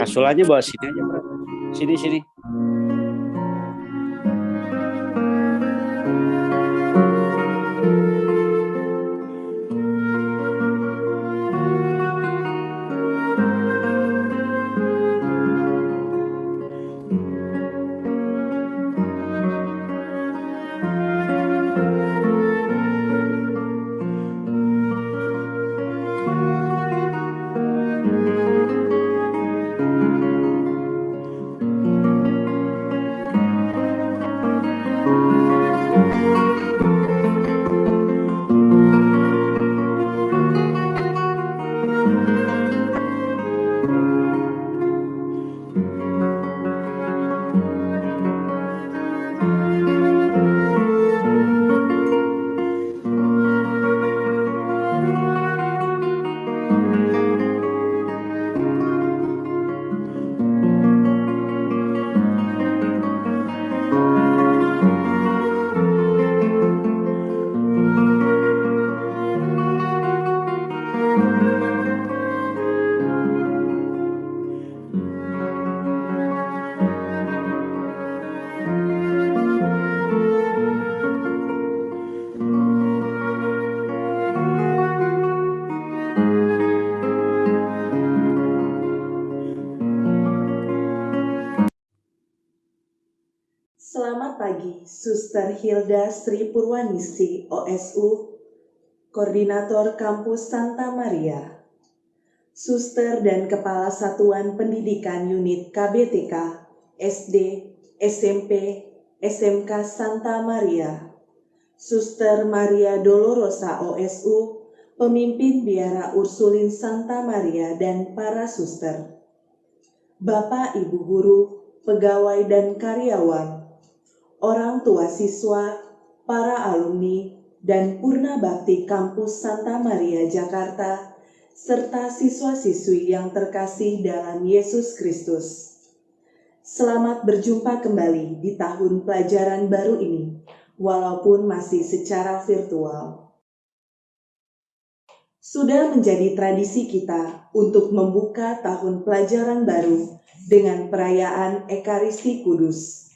Kasulanya bawa sini aja, bro. Sini. Selamat pagi, Suster Hilda Sri Purwaningsi, OSU, Koordinator Kampus Santa Maria. Suster dan Kepala Satuan Pendidikan Unit KBTK, SD, SMP, SMK Santa Maria. Suster Maria Dolorosa, OSU, Pemimpin Biara Ursulin Santa Maria dan para suster. Bapak, Ibu Guru, pegawai dan karyawan, orang tua siswa, para alumni, dan Purna Bakti Kampus Santa Maria Jakarta, serta siswa-siswi yang terkasih dalam Yesus Kristus. Selamat berjumpa kembali di tahun pelajaran baru ini, walaupun masih secara virtual. Sudah menjadi tradisi kita untuk membuka tahun pelajaran baru dengan perayaan Ekaristi Kudus.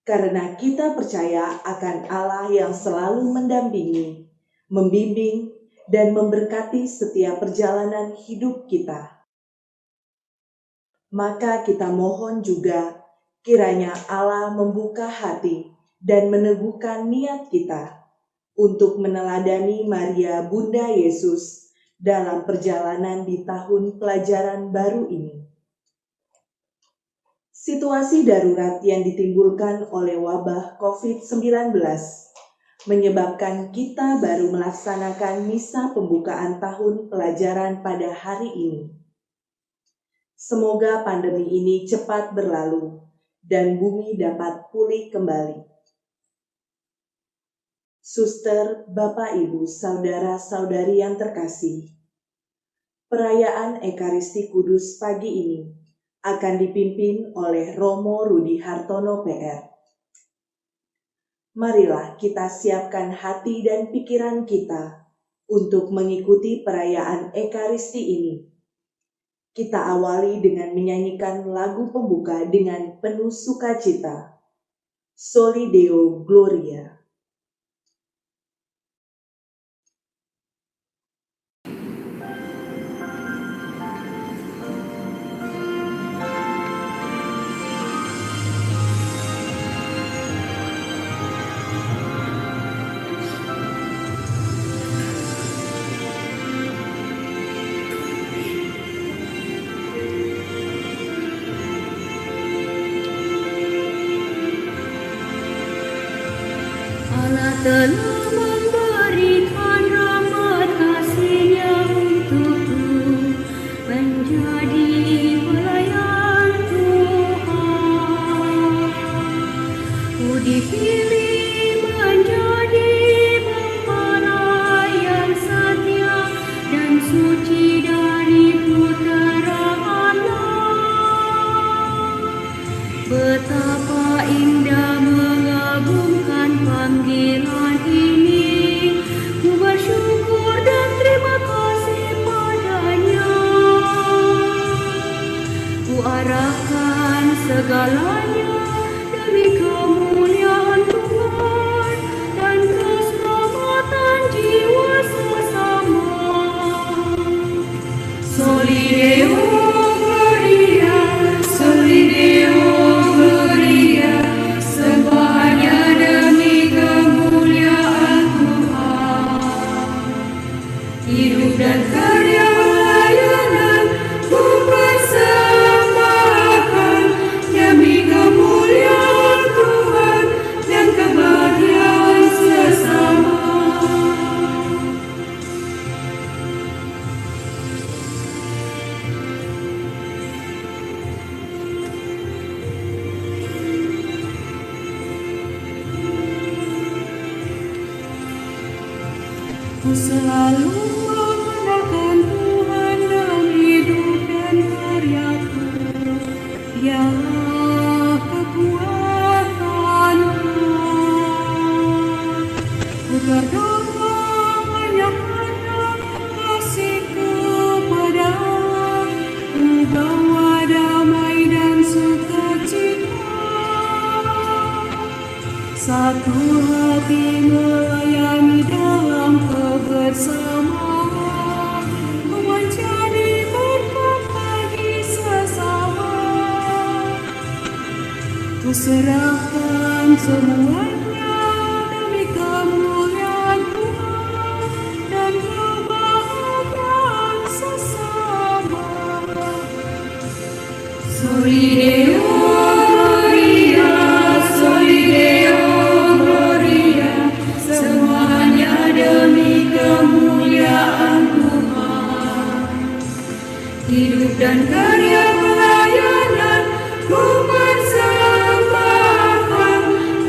Karena kita percaya akan Allah yang selalu mendampingi, membimbing, dan memberkati setiap perjalanan hidup kita. Maka kita mohon juga kiranya Allah membuka hati dan meneguhkan niat kita untuk meneladani Maria Bunda Yesus dalam perjalanan di tahun pelajaran baru ini. Situasi darurat yang ditimbulkan oleh wabah COVID-19 menyebabkan kita baru melaksanakan misa pembukaan tahun pelajaran pada hari ini. Semoga pandemi ini cepat berlalu dan bumi dapat pulih kembali. Suster, Bapak, Ibu, Saudara-saudari yang terkasih, perayaan Ekaristi Kudus pagi ini akan dipimpin oleh Romo Rudi Hartono PR. Marilah kita siapkan hati dan pikiran kita untuk mengikuti perayaan Ekaristi ini. Kita awali dengan menyanyikan lagu pembuka dengan penuh sukacita, Soli Deo Gloria. Telah memberikan rahmat kasih-Nya untukku menjadi pelayan Tuhan. Ku dipilih menjadi pelayan setia dan suci dari putera Allah. Betapa indah mengagumkan panggilan ini, ku bersyukur dan terima kasih padanya. Ku arahkan segalanya demi kemuliaan Tuhan dan keselamatan jiwa sesama. Soli Deo Gloria, Soli Deo Gloria, semuanya demi kemuliaan Tuhan. Hidup dan karya pelayanan ku persembahkan demi kemuliaan Tuhan dan kebahagiaan sesama. Ku selalu mengandalkan Tuhan dalam hidup dan karyaku, Dialah kekuatanku. Ku berdoa menyatakan kasih kepada Allah, ku bawa damai dan sukacita. Satu hati melayani dalam kebersamaan, ku menjadi berkat bagi sesama. Ku serahkan semuanya demi kemuliaan Tuhan dan kebahagiaan sesama. Soli Deo Gloria, Soli Deo Gloria, semuanya demi kemuliaan Tuhan. Hidup dan karya pelayanan ku persembahkan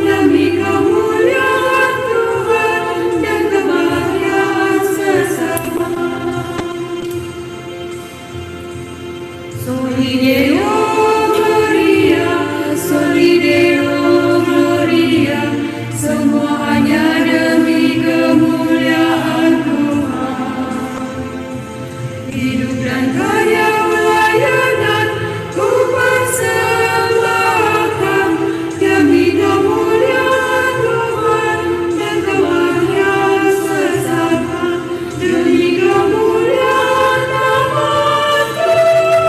demi kemuliaan Tuhan dan kebahagiaan sesama. Soli Deo Gloria, Soli Deo Gloria, semuanya demi kemuliaan Tuhan. Hidup dan karya pelayanan ku persembahkan demi kemuliaan Tuhan dan kebahagiaan sesama, demi kemuliaan nama Tuhan.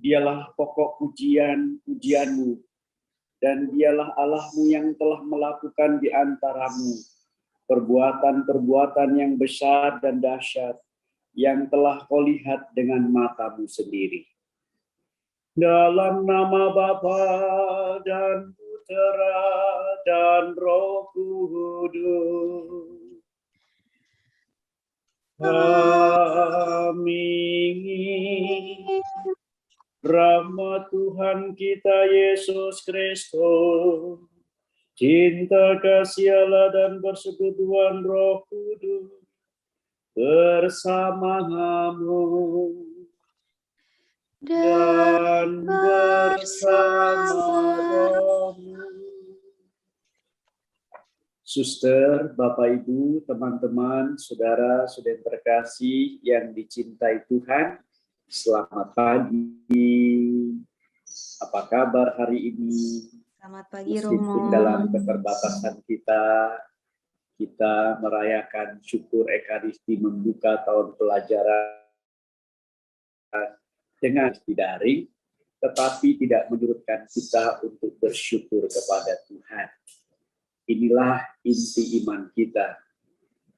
Dialah pokok pujian-pujianmu, dan dialah Allahmu yang telah melakukan di antaramu perbuatan-perbuatan yang besar dan dahsyat, yang telah kau lihat dengan matamu sendiri. Dalam nama Bapa dan Putera dan Roh Kudus. Amin. Rahmat Tuhan kita Yesus Kristus, cinta kasih Allah dan persekutuan Roh Kudus bersamamu dan bersama rohmu. Suster, Bapak, Ibu, teman-teman, saudara-saudara terkasih yang dicintai Tuhan, selamat pagi. Apa kabar hari ini? Selamat pagi, Meskipun Romo. dalam keterbatasan kita merayakan syukur Ekaristi membuka tahun pelajaran dengan daring, tetapi tidak menyurutkan kita untuk bersyukur kepada Tuhan. Inilah inti iman kita.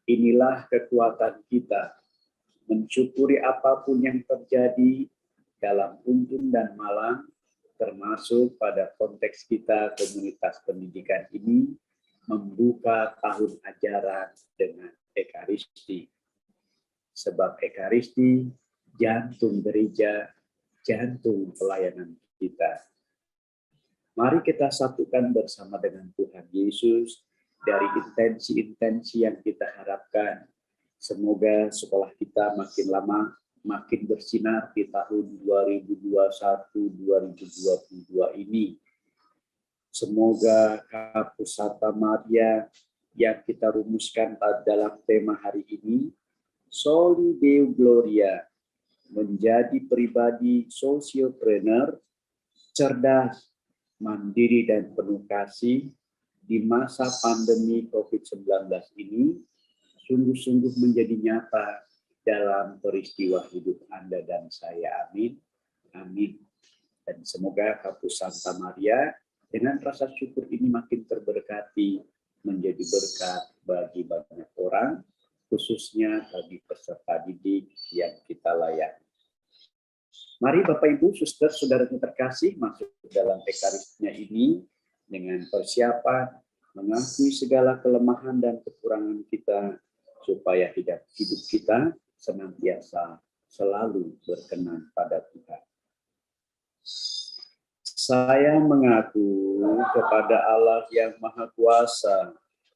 Inilah kekuatan kita. Mensyukuri apapun yang terjadi dalam untung dan malang, termasuk pada konteks kita komunitas pendidikan ini, membuka tahun ajaran dengan Ekaristi. Sebab Ekaristi jantung gereja, jantung pelayanan kita. Mari kita satukan bersama dengan Tuhan Yesus dari intensi-intensi yang kita harapkan. Semoga sekolah kita makin lama makin bersinar di tahun 2021-2022 ini. Semoga Kapus Santa Maria yang kita rumuskan dalam tema hari ini, Soli Deo Gloria, menjadi pribadi sosiopreneur, cerdas, mandiri dan penuh kasih di masa pandemi COVID-19 ini, sungguh-sungguh menjadi nyata dalam peristiwa hidup Anda dan saya. Amin. Amin. Dan semoga Kapus Santa Maria dengan rasa syukur ini makin terberkati, menjadi berkat bagi banyak orang, khususnya bagi peserta didik yang kita layani. Mari Bapak Ibu, Suster, Saudara terkasih, masuk dalam Ekaristia ini dengan persiapan mengakui segala kelemahan dan kekurangan kita, supaya hidup kita senantiasa selalu berkenan pada Tuhan. Saya mengaku kepada Allah yang Maha Kuasa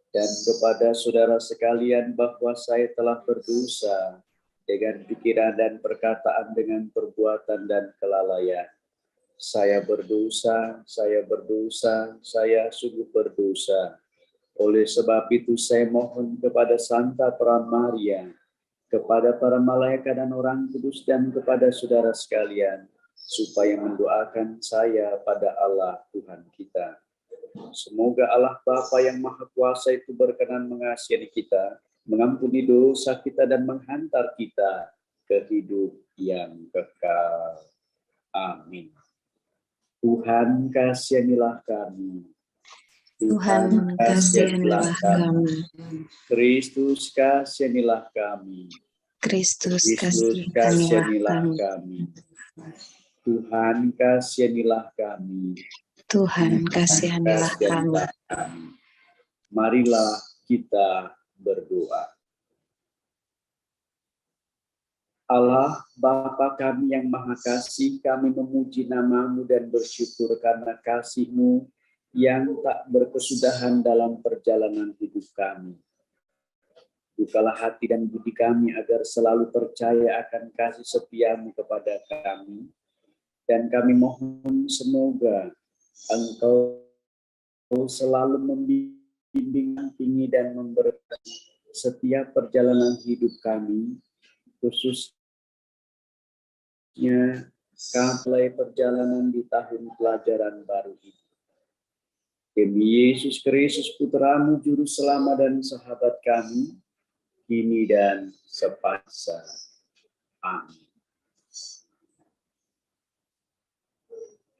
dan kepada saudara sekalian bahwa saya telah berdosa dengan pikiran dan perkataan, dengan perbuatan dan kelalaian. Saya berdosa, saya sungguh berdosa. Oleh sebab itu saya mohon kepada Santa Peran Maria, kepada para malaikat dan orang kudus, dan kepada saudara sekalian, supaya mendoakan saya pada Allah Tuhan kita. Semoga Allah Bapa yang Maha Kuasa itu berkenan mengasihi kita, mengampuni dosa kita, dan menghantar kita ke hidup yang kekal. Amin. Tuhan kasihanilah kami. Tuhan kasihanilah kami. Kristus kasihanilah kami. Kristus Kristus kasihanilah kami. kami. Tuhan kasihanilah kami. Tuhan kasihanilah kami. Marilah kita berdoa. Allah Bapa kami yang Maha Kasih, kami memuji nama-Mu dan bersyukur karena kasih-Mu yang tak berkesudahan dalam perjalanan hidup kami. Bukalah hati dan budi kami agar selalu percaya akan kasih setia-Mu kepada kami. Dan kami mohon semoga Engkau selalu membimbing, mendampingi, dan memberkati setiap perjalanan hidup kami, khususnya mulai perjalanan di tahun pelajaran baru ini. Demi Yesus Kristus, Putra-Mu, Juru Selamat dan Sahabat kami, kini dan sepasa. Amin.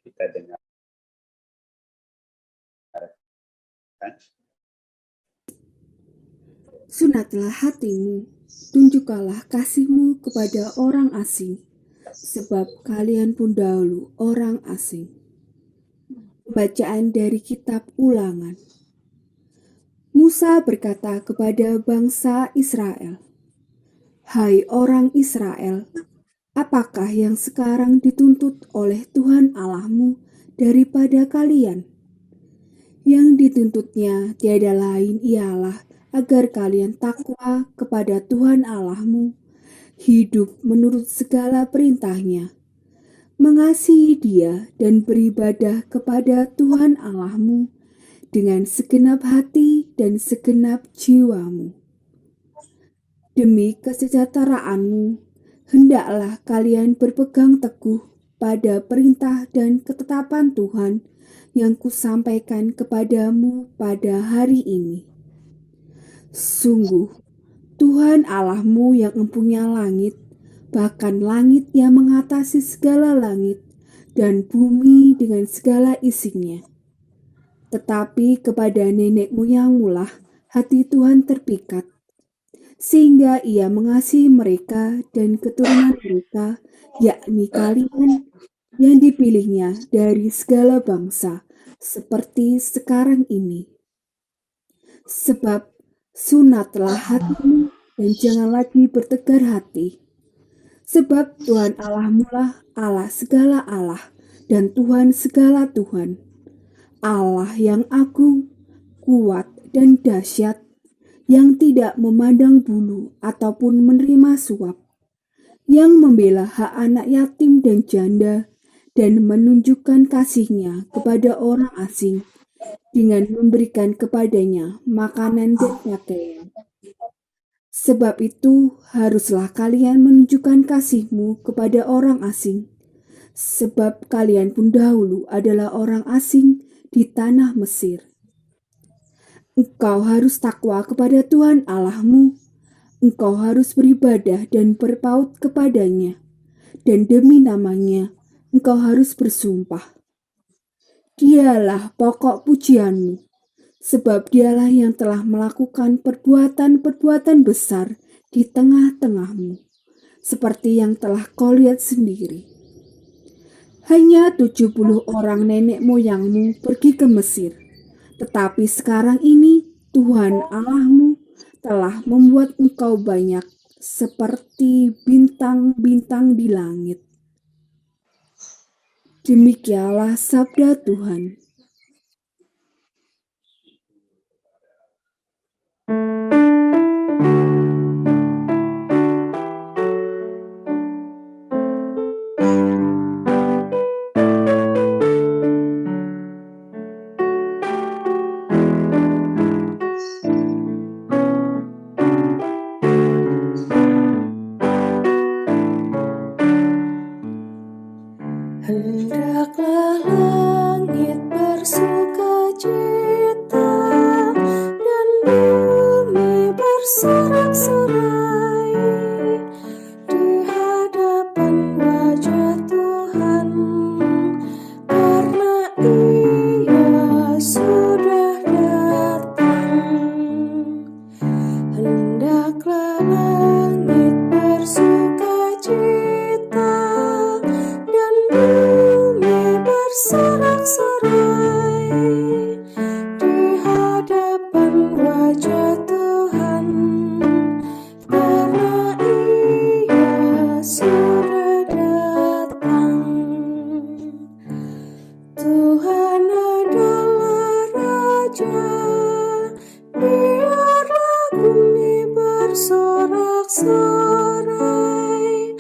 Kita dengar. Sunatlah hatimu, tunjukkanlah kasih-Mu kepada orang asing, sebab kalian pun dahulu orang asing. Bacaan dari kitab Ulangan. Musa berkata kepada bangsa Israel, "Hai orang Israel, apakah yang sekarang dituntut oleh Tuhan Allahmu daripada kalian? Yang dituntutnya tiada lain ialah agar kalian takwa kepada Tuhan Allahmu, hidup menurut segala perintahnya, mengasihi Dia dan beribadah kepada Tuhan Allahmu dengan segenap hati dan segenap jiwamu. Demi kesejahteraanmu, hendaklah kalian berpegang teguh pada perintah dan ketetapan Tuhan yang kusampaikan kepadamu pada hari ini. Sungguh, Tuhan Allahmu yang empunya langit, bahkan langit yang mengatasi segala langit, dan bumi dengan segala isinya. Tetapi kepada nenek moyangmu lah hati Tuhan terpikat, sehingga Ia mengasihi mereka dan keturunan mereka, yakni kalian yang dipilihnya dari segala bangsa, seperti sekarang ini. Sebab sunatlah hatimu dan jangan lagi bertegar hati. Sebab Tuhan Allahmu lah Allah segala Allah dan Tuhan segala Tuhan. Allah yang agung, kuat dan dahsyat, yang tidak memandang bulu ataupun menerima suap, yang membela hak anak yatim dan janda, dan menunjukkan kasih-Nya kepada orang asing, dengan memberikan kepadanya makanan dan pakaian. Sebab itu haruslah kalian menunjukkan kasih-Mu kepada orang asing, sebab kalian pun dahulu adalah orang asing di tanah Mesir. Engkau harus takwa kepada Tuhan Allahmu, engkau harus beribadah dan berpaut kepadanya, dan demi namanya engkau harus bersumpah. Dialah pokok pujianmu, sebab Dialah yang telah melakukan perbuatan-perbuatan besar di tengah-tengahmu, seperti yang telah kau lihat sendiri. Hanya 70 orang nenek moyangmu pergi ke Mesir, tetapi sekarang ini Tuhan Allahmu telah membuat engkau banyak seperti bintang-bintang di langit. Demikianlah sabda Tuhan. Hendaklah langit bersukacita dan bumi bersorak-sorai di hadapan wajah Tuhan, karena Ia sudah datang. Hendaklah langit bersukacita dan bumi bersorak-sorai di hadapan wajah Tuhan, karena Ia sudah datang. Tuhan adalah Raja, biarlah bumi bersorak-sorai,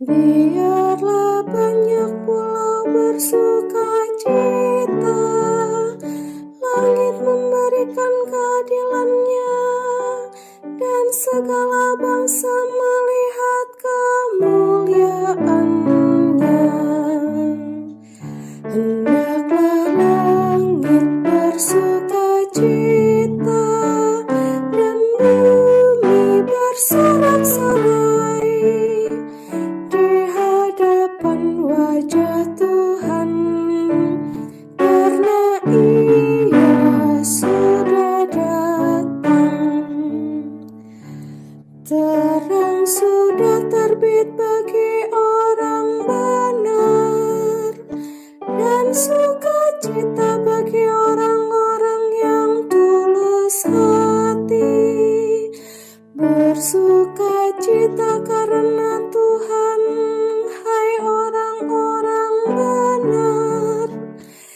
biarlah banyak pulau bersukacita, langit memberikan keadilannya, dan segala bangsa melihat kemuliaannya. Hendaklah langit bersukacita dan bumi bersorak-sorai di hadapan wajah Tuhan, karena Ia sudah datang. Terang sudah terbit bagi orang benar, dan sukacita bagi orang-orang yang tulus hati. Bersukacita karena Tuhan, hai orang-orang benar.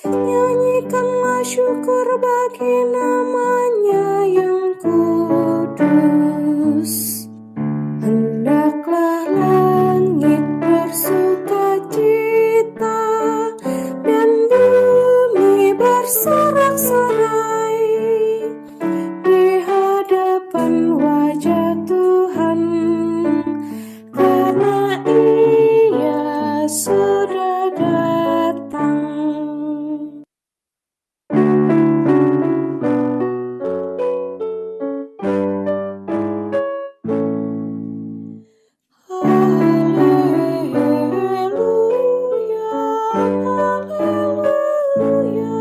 Nyanyikanlah syukur bagi nama-Nya yang kudus. Hendaklah langit bersukacita dan bumi bersorak-sorai di hadapan wajah Tuhan, karena Ia sudah datang. Haleluya, haleluya, haleluya, haleluya.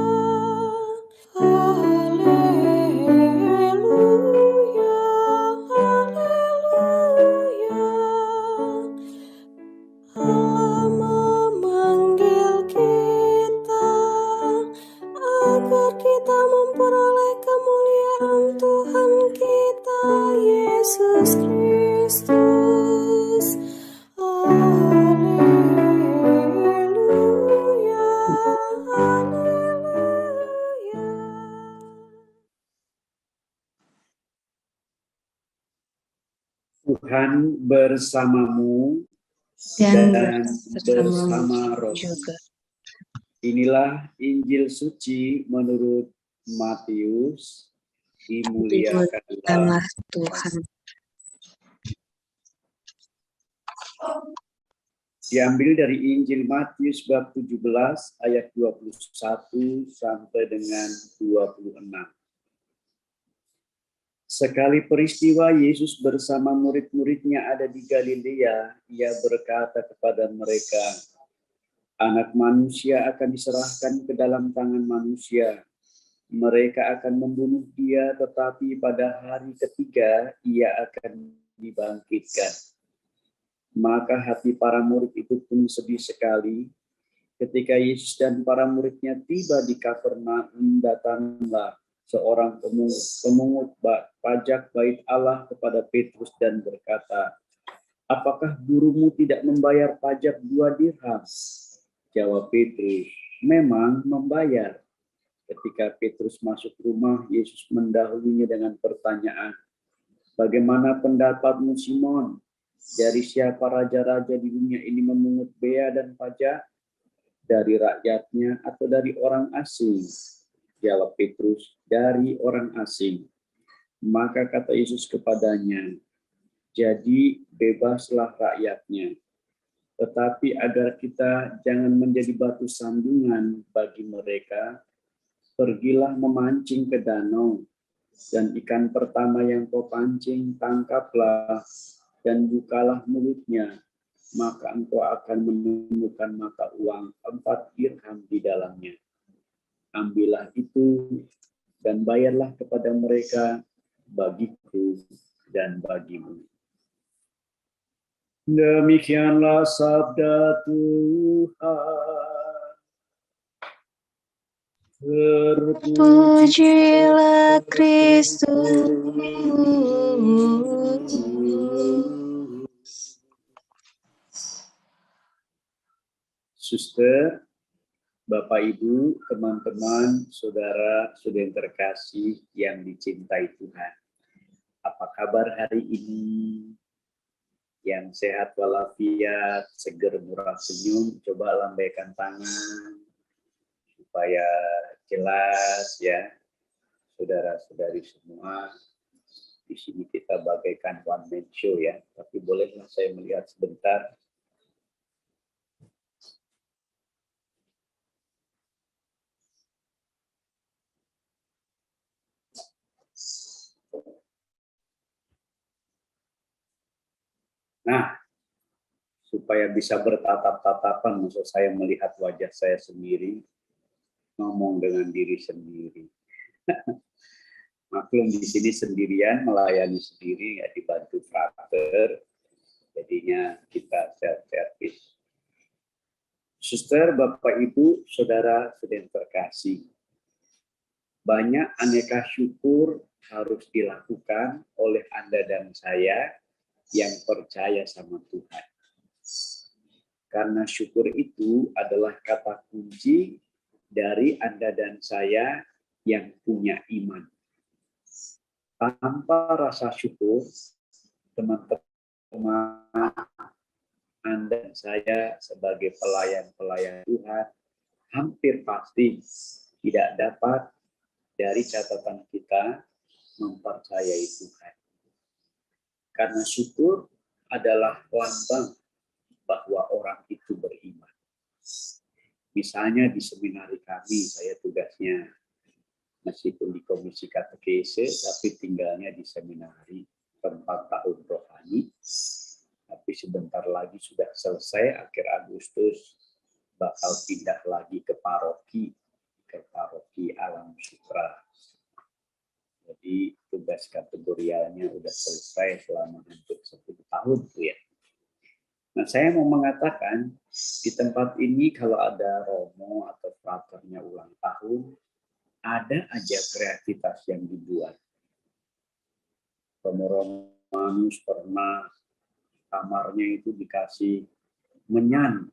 Allah memanggil kita agar kita memperoleh kemuliaan Tuhan kita Yesus Kristus. Haleluya, haleluya. Tuhan bersamamu dan dan bersamamu bersama roh. juga. Inilah Injil suci menurut Matius. Dimuliakanlah Dimuliakanlah Tuhan. Diambil dari Injil Matius bab 17 ayat 21 sampai dengan 26. Sekali peristiwa Yesus bersama murid-muridnya ada di Galilea, Ia berkata kepada mereka, Anak manusia akan diserahkan ke dalam tangan manusia. Mereka akan membunuh Dia, tetapi pada hari ketiga Ia akan dibangkitkan. Maka hati para murid itu pun sedih sekali. Ketika Yesus dan para muridnya tiba di Kapernaum, datanglah seorang pemungut pajak bait Allah kepada Petrus dan berkata, "Apakah gurumu tidak membayar pajak 2 dirham?" Jawab Petrus, "Memang membayar." Ketika Petrus masuk rumah, Yesus mendahulunya dengan pertanyaan, "Bagaimana pendapatmu, Simon? Dari siapa raja-raja di dunia ini memungut bea dan pajak? Dari rakyatnya atau dari orang asing?" Jawab Petrus, "Dari orang asing." Maka kata Yesus kepadanya, "Jadi bebaslah rakyatnya. Tetapi agar kita jangan menjadi batu sandungan bagi mereka, pergilah memancing ke danau, dan ikan pertama yang kau pancing tangkaplah, dan bukalah mulutnya, maka engkau akan menemukan mata uang 4 dirham di dalamnya. Ambillah itu dan bayarlah kepada mereka, bagiku dan bagimu." Demikianlah sabda Tuhan. Terpujilah Kristus. Suster, Bapak Ibu, teman-teman, saudara-saudara yang terkasih yang dicintai Tuhan. Apa kabar hari ini? Yang sehat walafiat, seger murah senyum, coba lambaikan tangan supaya jelas ya, saudara-saudari semua. Di sini kita bagaikan one man show ya, tapi bolehlah saya melihat sebentar. Nah, supaya bisa bertatap-tatapan, maksud saya melihat wajah saya sendiri, ngomong dengan diri sendiri. Maklum di sini sendirian, melayani sendiri, ya dibantu frater, jadinya kita self-service. Suster, Bapak, Ibu, saudara-saudara yang terkasih, banyak aneka syukur harus dilakukan oleh Anda dan saya yang percaya sama Tuhan. Karena syukur itu adalah kata kunci dari Anda dan saya yang punya iman. Tanpa rasa syukur, teman-teman, Anda dan saya sebagai pelayan-pelayan Tuhan hampir pasti tidak dapat dari catatan kita mempercayai Tuhan. Karena syukur adalah lambang bahwa orang itu beriman. Misalnya di seminari kami, saya tugasnya meskipun di komisi katekese, tapi tinggalnya di seminari 4 tahun rohani. Tapi sebentar lagi sudah selesai, akhir Agustus bakal pindah lagi ke paroki Alam Sutra. Jadi tugas kategorialnya udah selesai selama hampir 10 tahun tuh ya. Nah, saya mau mengatakan di tempat ini kalau ada romo atau fraternya ulang tahun, ada aja kreativitas yang dibuat. Romo-romanus pernah kamarnya itu dikasih menyan.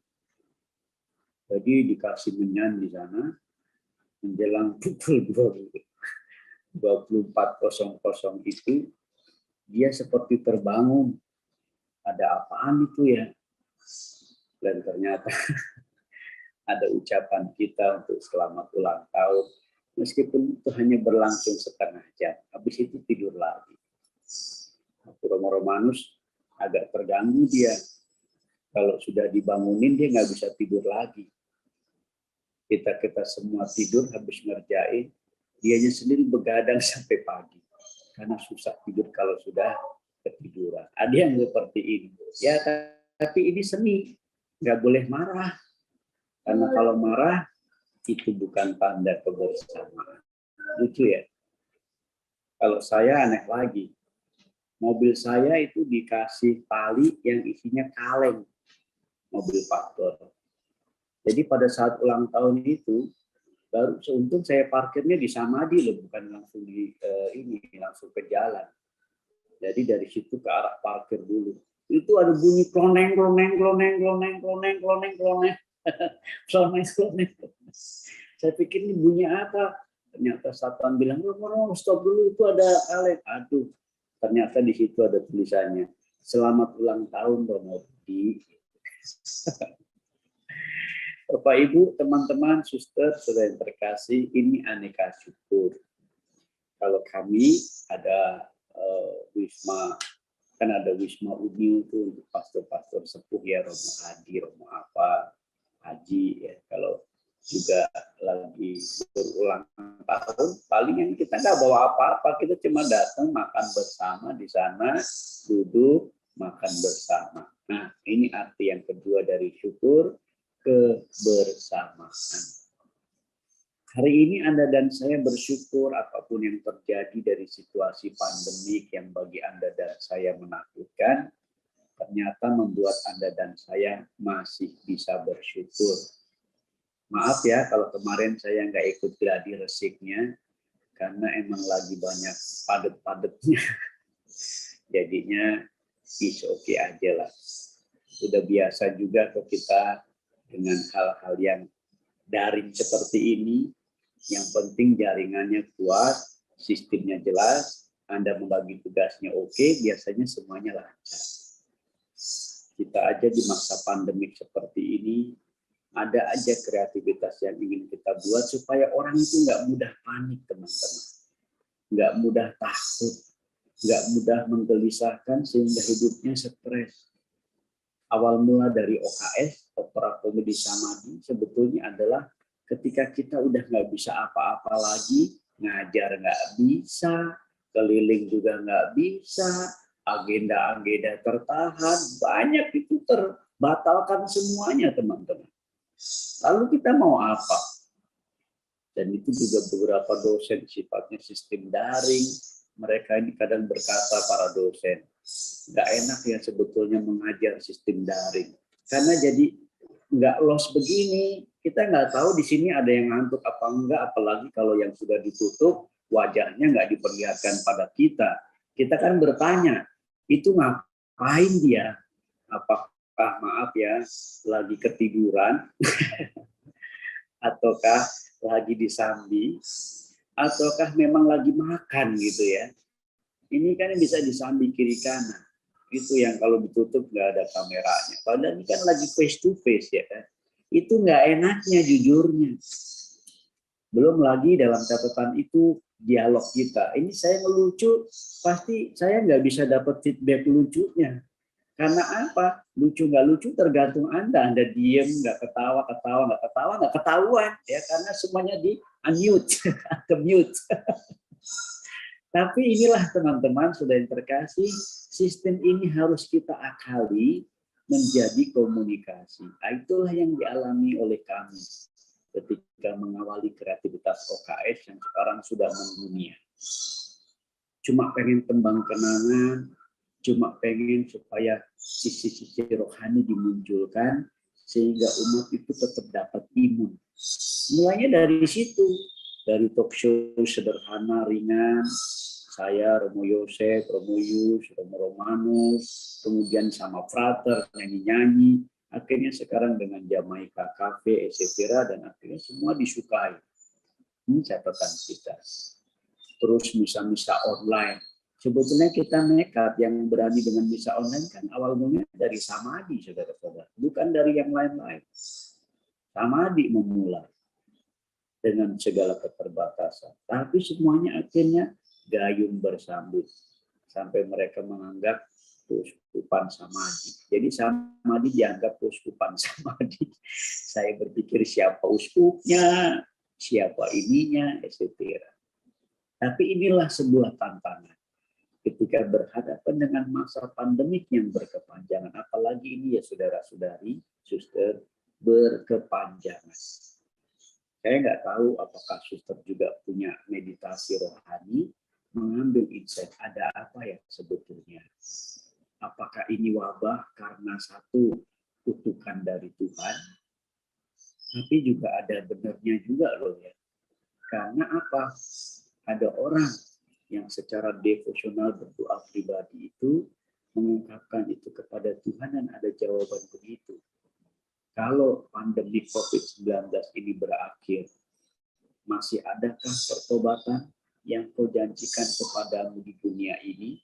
Jadi dikasih menyan di sana menjelang pukul 24.00 itu dia seperti terbangun. Ada apaan itu ya? Dan ternyata ada ucapan kita untuk selamat ulang tahun. Meskipun itu hanya berlangsung setengah jam. Habis itu tidur lagi. Romo-romanus agak terganggu dia. Kalau sudah dibangunin dia nggak bisa tidur lagi. Kita semua tidur habis ngerjain. Dianya sendiri begadang sampai pagi. Karena susah tidur kalau sudah ketiduran. Ada yang seperti ini. Ya, tapi ini seni. Nggak boleh marah. Karena kalau marah, itu bukan tanda kebersamaan. Lucu ya. Kalau saya aneh lagi. Mobil saya itu dikasih tali yang isinya kaleng. Mobil faktor. Jadi pada saat ulang tahun itu, Baru seuntung saya parkirnya di Samadhi loh, bukan langsung di langsung ke jalan. Jadi dari situ ke arah parkir dulu. Itu ada bunyi kloneng, kloneng, kloneng, kloneng, kloneng, kloneng, kloneng, kloneng, kloneng. Saya pikir ini bunyi apa? Ternyata satpam bilang, oh, stop dulu, itu ada kaleng. Aduh, ternyata di situ ada tulisannya, selamat ulang tahun Romodi. Bapak Ibu, teman-teman, suster, saudara yang terkasih, ini aneka syukur. Kalau kami ada Wisma, kan ada Wisma Uniu itu untuk pastor-pastor sepuh ya, Romo Adi, Romo apa, Haji ya. Kalau juga lagi berulang tahun, palingan kita nggak bawa apa-apa, kita cuma datang makan bersama di sana, duduk makan bersama. Nah, ini arti yang kedua dari syukur, kebersamaan. Hari ini Anda dan saya bersyukur apapun yang terjadi dari situasi pandemik yang bagi Anda dan saya menakutkan, ternyata membuat Anda dan saya masih bisa bersyukur. Maaf ya kalau kemarin saya nggak ikut gladi resiknya, karena emang lagi banyak padet-padetnya. Jadinya is oke aja lah. Udah biasa juga kok kita dengan hal-hal yang daring seperti ini. Yang penting jaringannya kuat, sistemnya jelas, Anda membagi tugasnya oke, biasanya semuanya lancar. Kita aja di masa pandemik seperti ini, ada aja kreativitas yang ingin kita buat supaya orang itu nggak mudah panik, teman-teman. Nggak mudah takut, nggak mudah menggelisahkan sehingga hidupnya stres. Awal mula dari OKS, Opera Komedi Samadhi, sebetulnya adalah ketika kita udah nggak bisa apa-apa lagi, ngajar nggak bisa, keliling juga nggak bisa, agenda-agenda tertahan, banyak itu terbatalkan semuanya, teman-teman. Lalu kita mau apa? Dan itu juga beberapa dosen sifatnya sistem daring. Mereka ini kadang berkata, para dosen, nggak enak ya sebetulnya mengajar sistem daring. Karena jadi nggak los begini. Kita nggak tahu di sini ada yang ngantuk apa enggak, apalagi kalau yang sudah ditutup, wajahnya nggak diperlihatkan pada kita. Kita kan bertanya, itu ngapain dia? Apakah, maaf ya, lagi ketiduran, ataukah lagi disambi, ataukah memang lagi makan gitu ya. Ini kan bisa disambi kiri kanan. Itu yang kalau ditutup nggak ada kameranya. Padahal ini kan lagi face to face ya kan. Itu nggak enaknya jujurnya. Belum lagi dalam catatan itu dialog kita. Ini saya ngelucu, pasti saya nggak bisa dapat feedback lucunya. Karena apa? Lucu nggak lucu tergantung Anda. Anda diem, nggak ketawa, nggak ketahuan. Ya, karena semuanya di unmute, ke mute. Tapi inilah teman-teman, sudah yang terkasih, sistem ini harus kita akali menjadi komunikasi. Itulah yang dialami oleh kami ketika mengawali kreativitas OKS yang sekarang sudah mendunia. Cuma pengen kembang kenangan, cuma pengen supaya sisi-sisi rohani dimunculkan, sehingga umat itu tetap dapat imun. Mulainya dari situ, dari talk show sederhana, ringan, saya, Romo Yosef, Romo Yus, Romo Romanus, kemudian sama Frater, nyanyi-nyanyi, akhirnya sekarang dengan Jamaika Cafe, etc. dan akhirnya semua disukai. Ini catatan kita. Terus misa-misa online. Sebetulnya kita nekat yang berani dengan misa online kan awal mulanya dari Samadhi, saudara-saudara. Bukan dari yang lain-lain. Samadhi memulai dengan segala keterbatasan. Tapi semuanya akhirnya gayung bersambut. Sampai mereka menganggap uskupan Samadhi. Jadi Samadhi dianggap uskupan Samadhi. Saya berpikir siapa uskupnya, siapa ininya, etc. Tapi inilah sebuah tantangan. Ketika berhadapan dengan masa pandemik yang berkepanjangan, apalagi ini ya saudara-saudari, suster, berkepanjangan. Saya nggak tahu apakah suster juga punya meditasi rohani, mengambil insight ada apa ya sebetulnya. Apakah ini wabah karena satu kutukan dari Tuhan, tapi juga ada benarnya juga loh ya. Karena apa? Ada orang yang secara devosional berdoa pribadi itu mengungkapkan itu kepada Tuhan dan ada jawaban begitu. Kalau pandemi COVID-19 ini berakhir, masih adakah pertobatan yang kau janjikan kepadamu di dunia ini?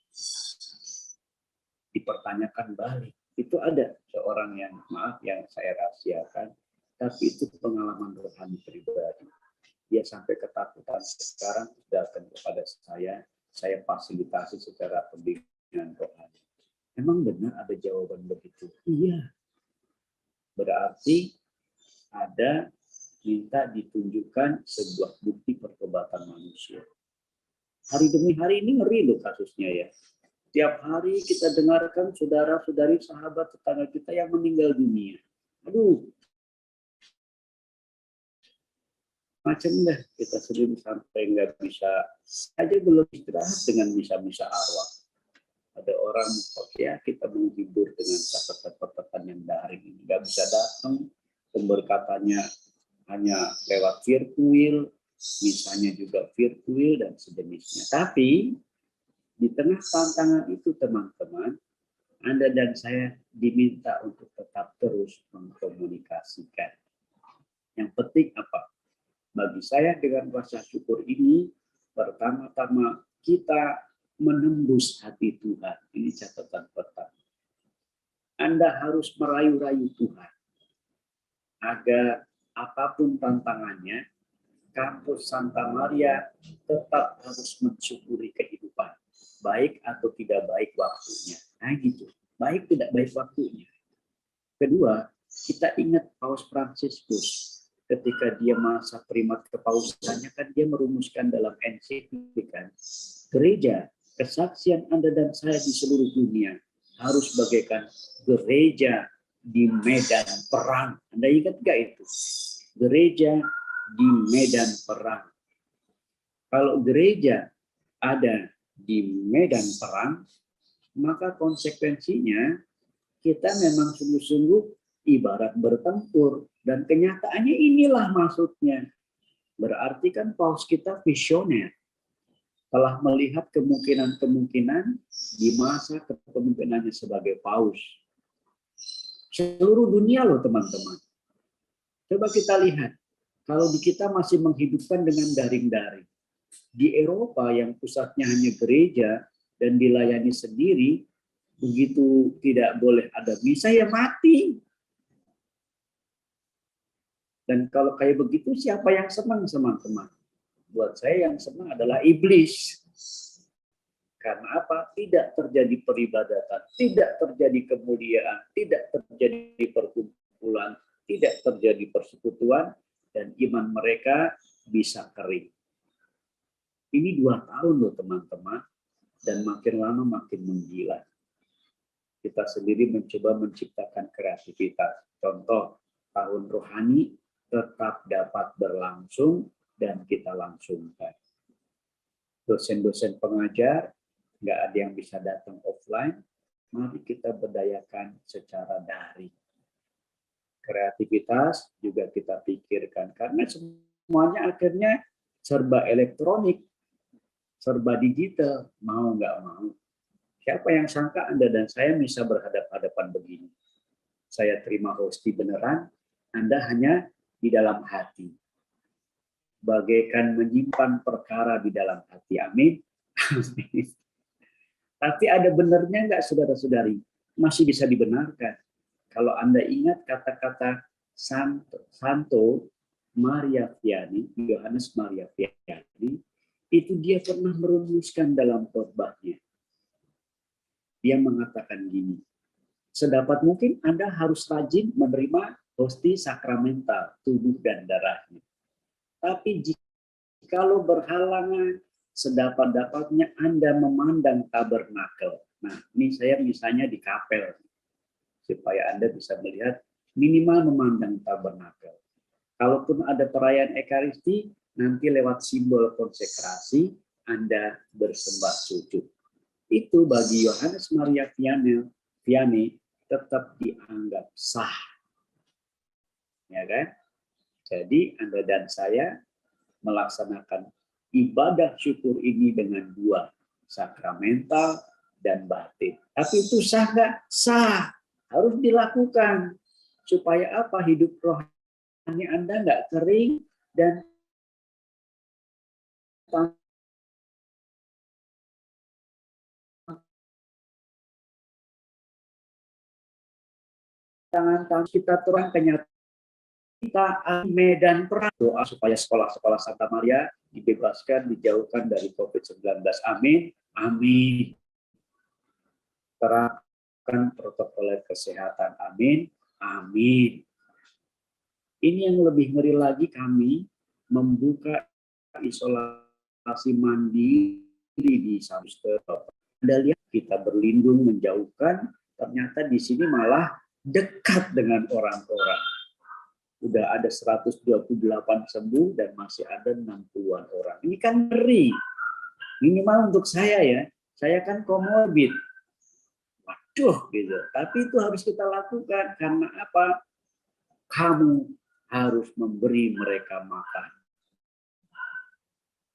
Dipertanyakan balik. Itu ada seorang yang, maaf yang saya rahasiakan, tapi itu pengalaman rohani pribadi. Dia sampai ketakutan, sekarang datang kepada saya fasilitasi secara pembimbingan rohani. Memang benar ada jawaban begitu? Iya. Berarti ada minta ditunjukkan sebuah bukti pertobatan manusia. Hari demi hari ini ngeri loh kasusnya ya. Tiap hari kita dengarkan saudara-saudari, sahabat, tetangga kita yang meninggal dunia. Aduh, macam dah kita sering sampai nggak bisa aja belum istirahat dengan misa-misa arwah. Ada orang ya kita menghibur dengan catatan-catatan yang daring ini nggak bisa datang, pemberkatannya hanya lewat virtual, misalnya juga virtual dan sejenisnya. Tapi di tengah tantangan itu teman-teman, Anda dan saya diminta untuk tetap terus mengkomunikasikan. Yang penting apa? Bagi saya dengan rasa syukur ini, pertama-tama kita menembus hati Tuhan. Ini catatan pertama. Anda harus merayu-rayu Tuhan. Agar apapun tantangannya, kampus Santa Maria tetap harus mensyukuri kehidupan. Baik atau tidak baik waktunya. Nah gitu. Baik tidak baik waktunya. Kedua, kita ingat Paus Fransiskus. Ketika dia masa primat kepausannya kan dia merumuskan dalam ensiklika gereja, kesaksian Anda dan saya di seluruh dunia harus bagaikan gereja di medan perang. Anda ingat gak itu? Gereja di medan perang. Kalau gereja ada di medan perang, maka konsekuensinya kita memang sungguh-sungguh ibarat bertempur. Dan kenyataannya inilah maksudnya. Berarti kan Paus kita visioner. Telah melihat kemungkinan-kemungkinan di masa kepemimpinannya sebagai Paus. Seluruh dunia loh teman-teman. Coba kita lihat. Kalau di kita masih menghidupkan dengan daring-daring. Di Eropa yang pusatnya hanya gereja dan dilayani sendiri, begitu tidak boleh ada misa ya mati. Dan kalau kayak begitu siapa yang senang teman-teman? Buat saya yang senang adalah iblis. Karena apa? Tidak terjadi peribadatan, tidak terjadi kemuliaan, tidak terjadi perkumpulan, tidak terjadi persekutuan, dan iman mereka bisa kering. Ini 2 tahun loh teman-teman, dan makin lama makin menggila. Kita sendiri mencoba menciptakan kreativitas. Contoh, tahun rohani tetap dapat berlangsung dan kita langsungkan. Dosen-dosen pengajar, nggak ada yang bisa datang offline, mari kita berdayakan secara daring. Kreativitas juga kita pikirkan, karena semuanya akhirnya serba elektronik, serba digital, mau nggak mau. Siapa yang sangka Anda dan saya bisa berhadapan-hadapan begini? Saya terima hosti beneran, Anda hanya di dalam hati. Bagaikan menyimpan perkara di dalam hati. Amin. Tapi ada benernya nggak saudara-saudari? Masih bisa dibenarkan. Kalau Anda ingat kata-kata Santo Maria Vianney, Yohanes Maria Vianney, itu dia pernah merumuskan dalam khotbahnya. Dia mengatakan gini, sedapat mungkin Anda harus rajin menerima hosti sakramental, tubuh dan darahnya. Tapi jikalau berhalangan, sedapat-dapatnya Anda memandang tabernakel. Nah, ini saya misalnya di kapel, supaya Anda bisa melihat minimal memandang tabernakel. Kalaupun ada perayaan Ekaristi, nanti lewat simbol konsekrasi, Anda bersembah sujud. Itu bagi Yohanes Maria Vianney tetap dianggap sah. Ya kan? Jadi Anda dan saya melaksanakan ibadah syukur ini dengan dua, sakramental dan batin. Tapi itu sah nggak? Sah. Harus dilakukan. Supaya apa? Hidup rohani Anda nggak kering dan tangan-tangan kita terang kenyataan kita medan perang. Doa supaya sekolah-sekolah Santa Maria dibebaskan, dijauhkan dari COVID-19. Amin. Amin. Terapkan protokol kesehatan. Amin. Amin. Ini yang lebih ngeri lagi, kami membuka isolasi mandiri di Samster. Anda lihat kita berlindung, menjauhkan, ternyata di sini malah dekat dengan orang-orang. Udah ada 128 sembuh dan masih ada 60-an orang. Ini kan ngeri. Minimal untuk saya ya. Saya kan komorbid. Waduh gitu. Tapi itu harus kita lakukan karena apa? Kamu harus memberi mereka makan.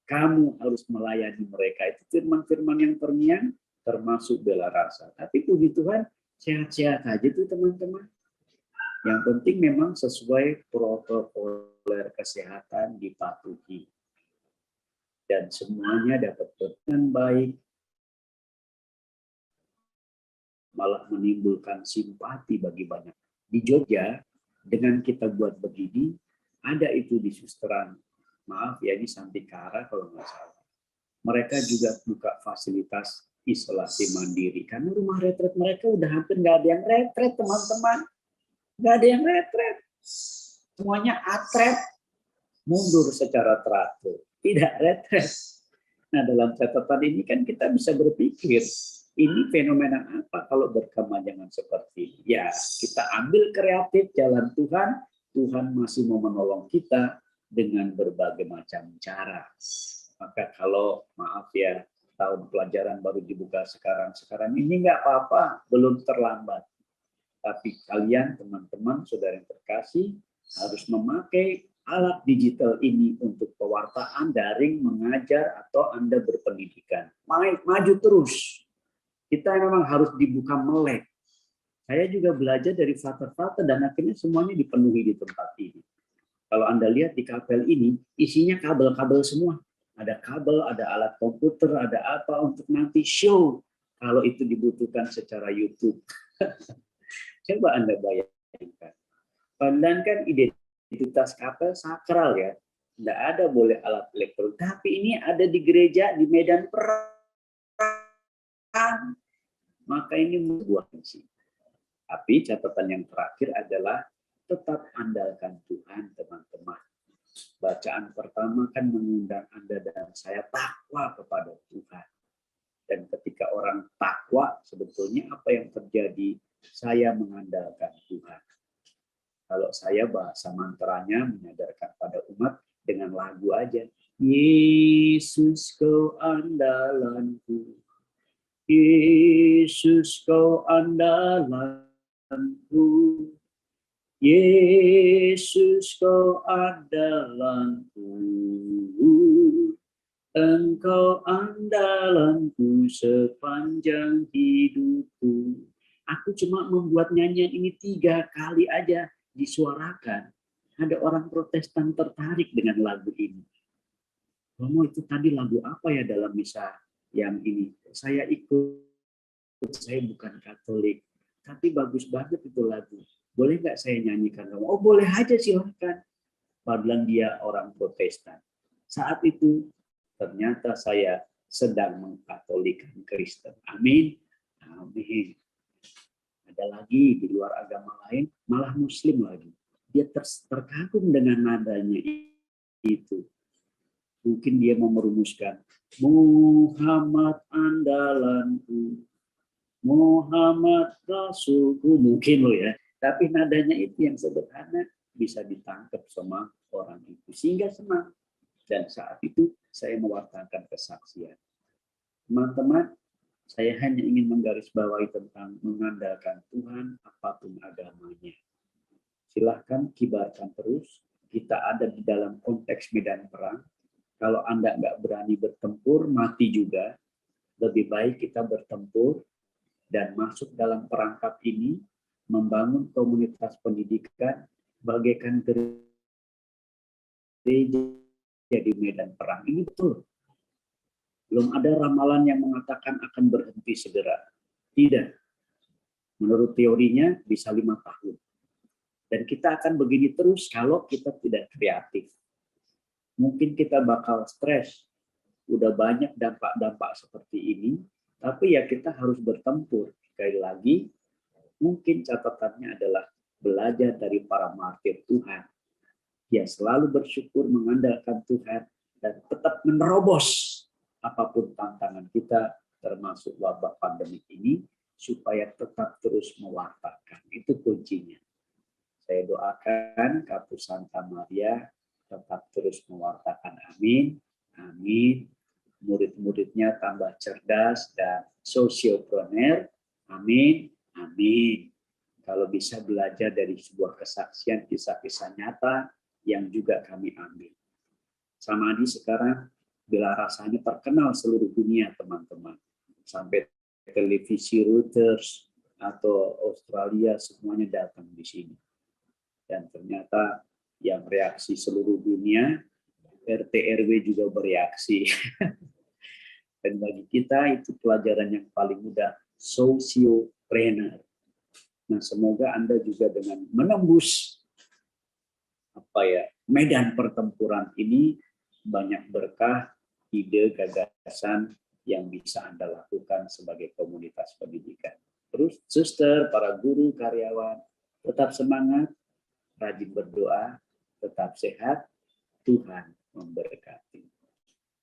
Kamu harus melayani mereka. Itu firman-firman yang terngiang termasuk bela rasa. Tapi puji Tuhan sehat-sehat aja tuh teman-teman. Yang penting memang sesuai protokol kesehatan dipatuhi. Dan semuanya dapat berjalan baik. Malah menimbulkan simpati bagi banyak. Di Jogja, dengan kita buat begini, ada itu di Susteran. Maaf ya, ini Santikara kalau nggak salah. Mereka juga buka fasilitas isolasi mandiri. Karena rumah retret mereka udah hampir nggak ada yang retret, teman-teman. Nggak ada yang retret. Semuanya atret. Mundur secara teratur. Tidak retret. Nah, dalam catatan ini kan kita bisa berpikir, ini fenomena apa kalau berkepanjangan seperti ini? Ya, kita ambil kreatif jalan Tuhan. Tuhan masih mau menolong kita dengan berbagai macam cara. Maka kalau, maaf ya, tahun pelajaran baru dibuka sekarang ini nggak apa-apa, belum terlambat. Tapi kalian, teman-teman, saudara yang terkasih, harus memakai alat digital ini untuk pewartaan, daring, mengajar, atau Anda berpendidikan. Maju terus. Kita memang harus dibuka melek. Saya juga belajar dari frater-frater dan akhirnya semuanya dipenuhi di tempat ini. Kalau Anda lihat di kapel ini, isinya kabel-kabel semua. Ada kabel, ada alat komputer, ada apa untuk nanti show. Kalau itu dibutuhkan secara YouTube. Coba Anda bayangkan. Padahal kan identitas kapel sakral ya. Tidak ada boleh alat elektronik. Tapi ini ada di gereja, di medan perang. Maka ini membuat fungsi. Tapi catatan yang terakhir adalah tetap andalkan Tuhan, teman-teman. Bacaan pertama kan mengundang Anda dan saya takwa kepada Tuhan. Dan ketika orang takwa, sebetulnya apa yang terjadi? Saya mengandalkan Tuhan. Kalau saya bahasa mantranya menyadarkan pada umat dengan lagu aja. Yesus kau andalanku. Yesus kau andalanku. Yesus kau andalanku. Engkau andalanku sepanjang hidupku. Aku cuma membuat nyanyian ini 3 kali aja disuarakan. Ada orang Protestan tertarik dengan lagu ini. Romo, itu tadi lagu apa ya dalam misa yang ini? Saya ikut, saya bukan Katolik. Tapi bagus banget itu lagu. Boleh nggak saya nyanyikan? Oh boleh aja, silahkan. Padahal dia orang Protestan. Saat itu ternyata saya sedang mengkatolikan Kristen. Amin. Amin. Ada lagi di luar agama lain, malah Muslim lagi. Dia terkagum dengan nadanya itu. Mungkin dia mau merumuskan, Muhammad andalanku, Muhammad Rasulku, mungkin loh ya. Tapi nadanya itu yang sederhana, bisa ditangkap sama orang itu. Sehingga senang. Dan saat itu saya mewartakan kesaksian. Teman-teman, saya hanya ingin menggarisbawahi tentang mengandalkan Tuhan apapun agamanya. Silahkan kibarkan terus. Kita ada di dalam konteks medan perang. Kalau Anda nggak berani bertempur, mati juga. Lebih baik kita bertempur dan masuk dalam perangkap ini, membangun komunitas pendidikan, bagaikan gereja di medan perang. Ini betul. Belum ada ramalan yang mengatakan akan berhenti segera. Tidak. Menurut teorinya bisa 5 tahun. Dan kita akan begini terus kalau kita tidak kreatif. Mungkin kita bakal stres. Udah banyak dampak-dampak seperti ini, tapi ya kita harus bertempur. Sekali lagi, mungkin catatannya adalah belajar dari para martir Tuhan. Dia selalu bersyukur, mengandalkan Tuhan, dan tetap menerobos apapun tantangan kita, termasuk wabah pandemi ini, supaya tetap terus mewartakan. Itu kuncinya. Saya doakan Kapus Santa Maria tetap terus mewartakan. Amin. Amin. Murid-muridnya tambah cerdas dan sosiopreneur. Amin. Amin. Kalau bisa belajar dari sebuah kesaksian, kisah-kisah nyata yang juga kami ambil. Samadhi sekarang bila rasanya terkenal seluruh dunia, teman-teman. Sampai televisi Reuters atau Australia semuanya datang di sini. Dan ternyata yang reaksi seluruh dunia, RT RW juga bereaksi. Dan bagi kita itu pelajaran yang paling mudah, sosiopreneur. Nah, semoga Anda juga dengan menembus medan pertempuran ini banyak berkah, ide, gagasan yang bisa Anda lakukan sebagai komunitas pendidikan. Terus, suster, para guru, karyawan, tetap semangat, rajin berdoa, tetap sehat, Tuhan memberkati.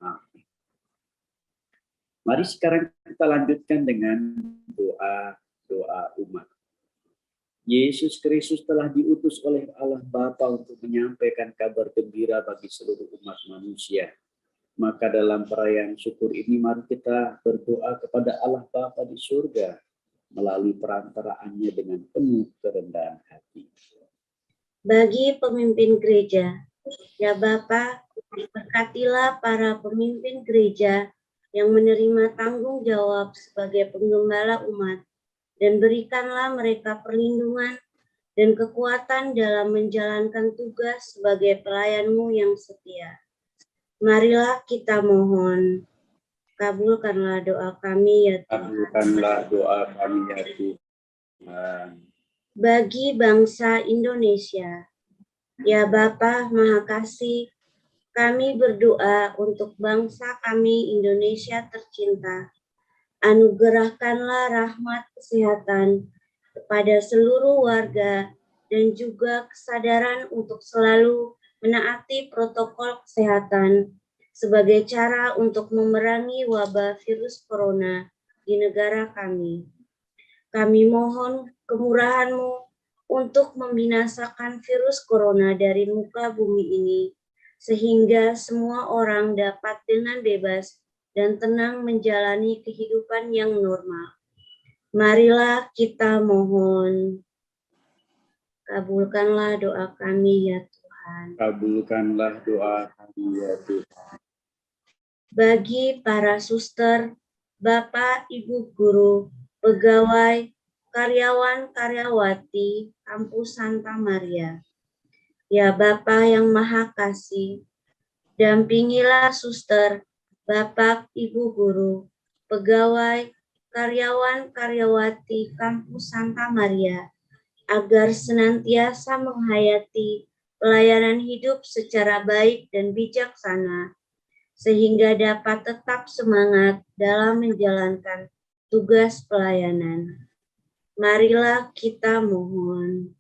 Amin. Mari sekarang kita lanjutkan dengan doa umat. Yesus Kristus telah diutus oleh Allah Bapa untuk menyampaikan kabar gembira bagi seluruh umat manusia. Maka dalam perayaan syukur ini mari kita berdoa kepada Allah Bapa di surga melalui perantaraannya dengan penuh kerendahan hati. Bagi pemimpin gereja, ya Bapa, berkatilah para pemimpin gereja yang menerima tanggung jawab sebagai penggembala umat, dan berikanlah mereka perlindungan dan kekuatan dalam menjalankan tugas sebagai pelayan-Mu yang setia. Marilah kita mohon, kabulkanlah doa kami ya Tuhan. Kabulkanlah doa kami ya Tuhan. Bagi bangsa Indonesia, ya Bapa Maha Kasih, kami berdoa untuk bangsa kami Indonesia tercinta. Anugerahkanlah rahmat kesehatan kepada seluruh warga dan juga kesadaran untuk selalu menaati protokol kesehatan sebagai cara untuk memerangi wabah virus corona di negara kami. Kami mohon kemurahan-Mu untuk membinasakan virus corona dari muka bumi ini, sehingga semua orang dapat dengan bebas dan tenang menjalani kehidupan yang normal. Marilah kita mohon. Kabulkanlah doa kami ya Tuhan. Kabulkanlah doa kami ya Tuhan. Bagi para suster, Bapak, Ibu guru, pegawai, karyawan, karyawati, Kampus Santa Maria. Ya Bapa yang Maha Kasih, dampingilah suster, Bapak, Ibu guru, pegawai, karyawan, karyawati, Kampus Santa Maria, agar senantiasa menghayati pelayanan hidup secara baik dan bijaksana, sehingga dapat tetap semangat dalam menjalankan tugas pelayanan. Marilah kita mohon.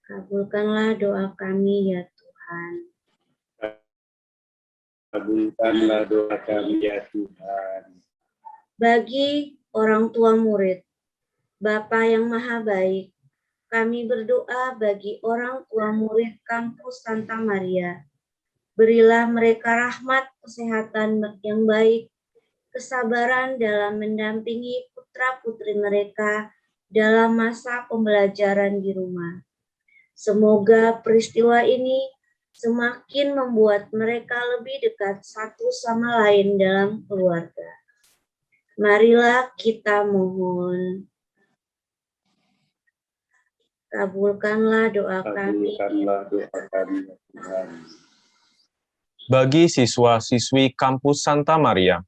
Kabulkanlah doa kami ya Tuhan. Kabulkanlah doa kami ya Tuhan. Bagi orang tua murid, Bapa yang Maha Baik, kami berdoa bagi orang tua murid Kampus Santa Maria. Berilah mereka rahmat kesehatan yang baik, kesabaran dalam mendampingi putra-putri mereka dalam masa pembelajaran di rumah. Semoga peristiwa ini semakin membuat mereka lebih dekat satu sama lain dalam keluarga. Marilah kita mohon. Kabulkanlah doa kami. Kabulkanlah doa kami, ya Tuhan. Bagi siswa-siswi kampus Santa Maria,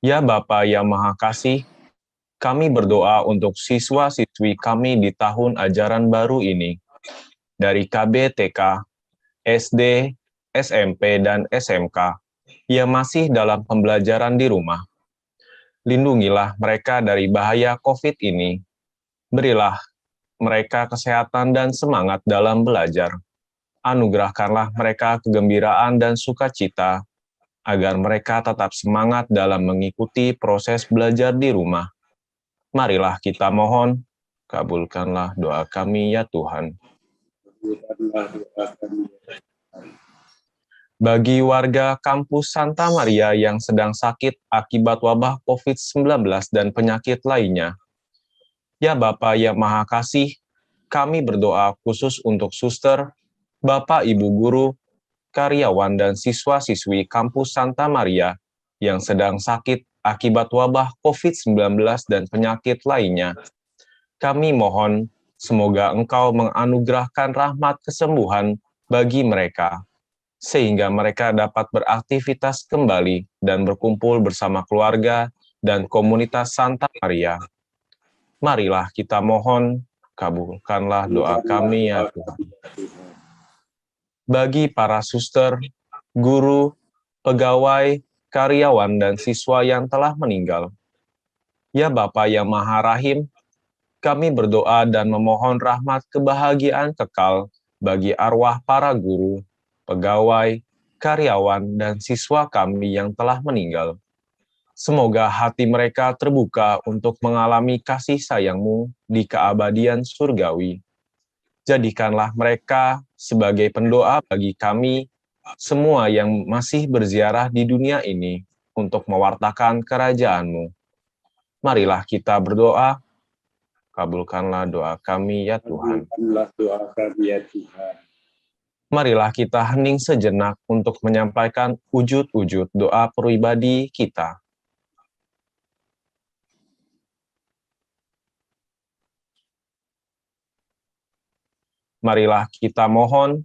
ya Bapa yang Maha Kasih, kami berdoa untuk siswa-siswi kami di tahun ajaran baru ini, dari KB, TK, SD, SMP, dan SMK, yang masih dalam pembelajaran di rumah. Lindungilah mereka dari bahaya COVID ini. Berilah mereka kesehatan dan semangat dalam belajar. Anugerahkanlah mereka kegembiraan dan sukacita, agar mereka tetap semangat dalam mengikuti proses belajar di rumah. Marilah kita mohon, kabulkanlah doa kami ya Tuhan. Kabulkanlah doa kami, ya Tuhan. Bagi warga kampus Santa Maria yang sedang sakit akibat wabah COVID-19 dan penyakit lainnya, ya Bapa yang Maha Kasih, kami berdoa khusus untuk suster, Bapak Ibu guru, karyawan dan siswa-siswi kampus Santa Maria yang sedang sakit akibat wabah COVID-19 dan penyakit lainnya. Kami mohon semoga Engkau menganugerahkan rahmat kesembuhan bagi mereka, sehingga mereka dapat beraktivitas kembali dan berkumpul bersama keluarga dan komunitas Santa Maria. Marilah kita mohon, kabulkanlah doa kami ya Tuhan. Bagi para suster, guru, pegawai, karyawan, dan siswa yang telah meninggal, ya Bapa yang Maha Rahim, kami berdoa dan memohon rahmat kebahagiaan kekal bagi arwah para guru, pegawai, karyawan, dan siswa kami yang telah meninggal. Semoga hati mereka terbuka untuk mengalami kasih sayang-Mu di keabadian surgawi. Jadikanlah mereka sebagai pendoa bagi kami, semua yang masih berziarah di dunia ini, untuk mewartakan kerajaan-Mu. Marilah kita berdoa, kabulkanlah doa kami ya Tuhan. Kabulkanlah doa kami, ya Tuhan. Marilah kita hening sejenak untuk menyampaikan wujud-wujud doa pribadi kita. Marilah kita mohon,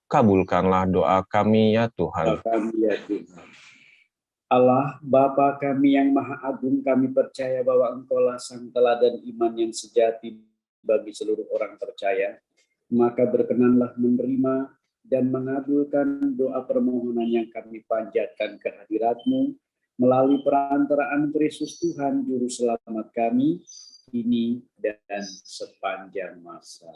kabulkanlah doa kami ya Tuhan. Doa kami, ya Tuhan. Allah, Bapa kami yang Maha Agung, kami percaya bahwa Engkaulah Sang Teladan Iman yang sejati bagi seluruh orang percaya. Maka berkenanlah menerima dan mengabulkan doa permohonan yang kami panjatkan ke hadirat-Mu melalui perantaraan Kristus Tuhan Juru Selamat kami, kini dan sepanjang masa.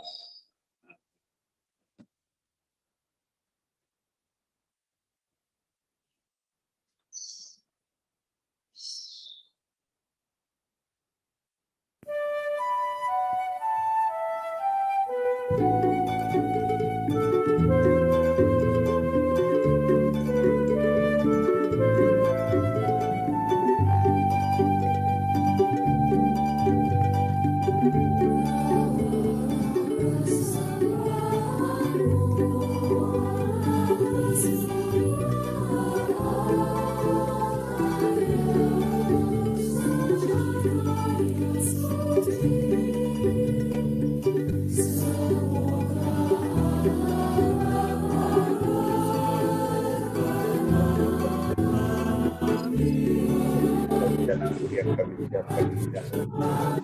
Dan anggur yang kami ucapkan tidak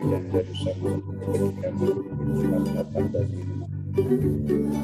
dan dari sana kami berikan datang dari Amin.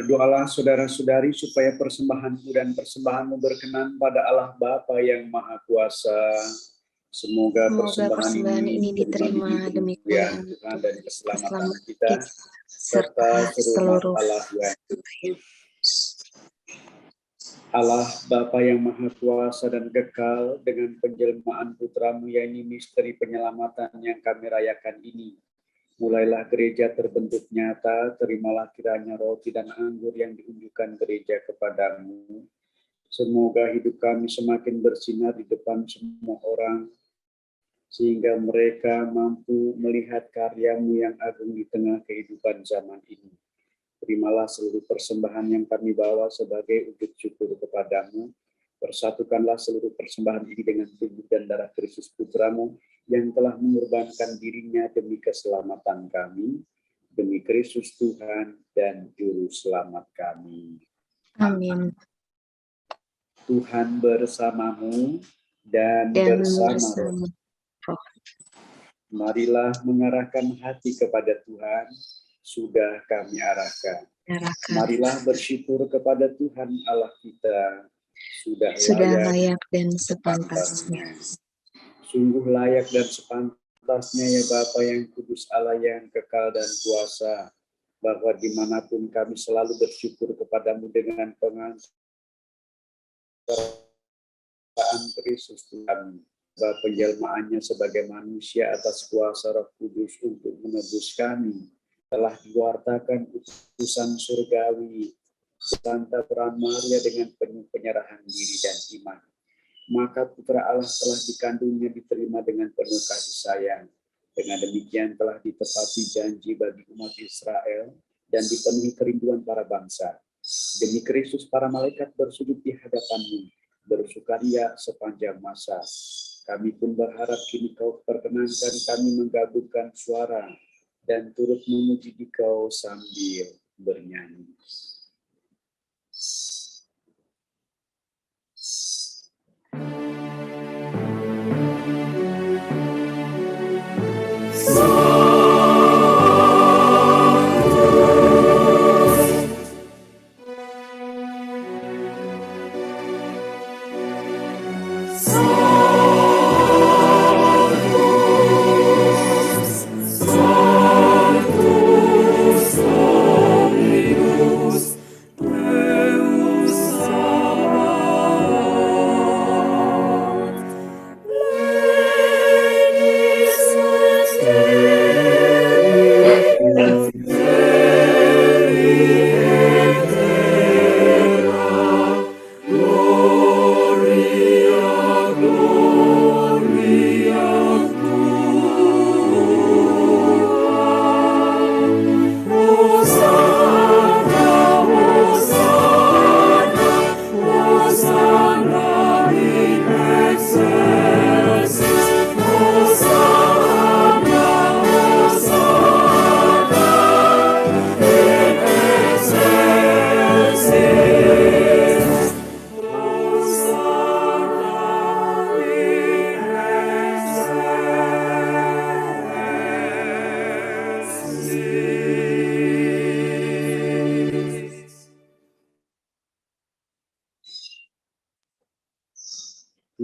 Berdoalah saudara-saudari supaya persembahanmu dan persembahanmu berkenan pada Allah Bapa yang Maha Kuasa. Semoga persembahan ini diterima demi kemuliaan Tuhan dan keselamatan kita, serta seluruh Allah yang Allah Bapa yang Maha Kuasa dan kekal, dengan penjelmaan Putramu yang ini misteri penyelamatan yang kami rayakan ini. Mulailah gereja terbentuk nyata, terimalah kiranya roti dan anggur yang diunjukkan gereja kepadamu. Semoga hidup kami semakin bersinar di depan semua orang, sehingga mereka mampu melihat karyamu yang agung di tengah kehidupan zaman ini. Terimalah seluruh persembahan yang kami bawa sebagai wujud syukur kepadamu. Persatukanlah seluruh persembahan ini dengan tubuh dan darah Kristus Putramu yang telah mengorbankan dirinya demi keselamatan kami, demi Kristus Tuhan dan Juru Selamat kami. Amin. Tuhan bersamamu dan bersama roh. Marilah mengarahkan hati kepada Tuhan, sudah kami arahkan. Marilah bersyukur kepada Tuhan Allah kita, sudah layak dan sepantasnya. Sungguh layak dan sepantasnya ya Bapa yang kudus, Allah yang kekal dan kuasa, bahwa dimanapun kami selalu bersyukur kepadamu dengan pengantaran Kristus Tuhan, bahwa penjelmaannya sebagai manusia atas kuasa Roh Kudus untuk menebus kami, telah diwartakan utusan surgawi, Santa Peran Maria dengan penuh penyerahan diri dan iman. Maka Putra Allah telah dikandungnya diterima dengan penuh kasih sayang. Dengan demikian telah ditepati janji bagi umat Israel dan dipenuhi kerinduan para bangsa. Demi Kristus para malaikat bersujud di hadapanmu, bersukaria sepanjang masa. Kami pun berharap kini kau perkenankan kami menggabungkan suara dan turut memuji Dikau sambil bernyanyi.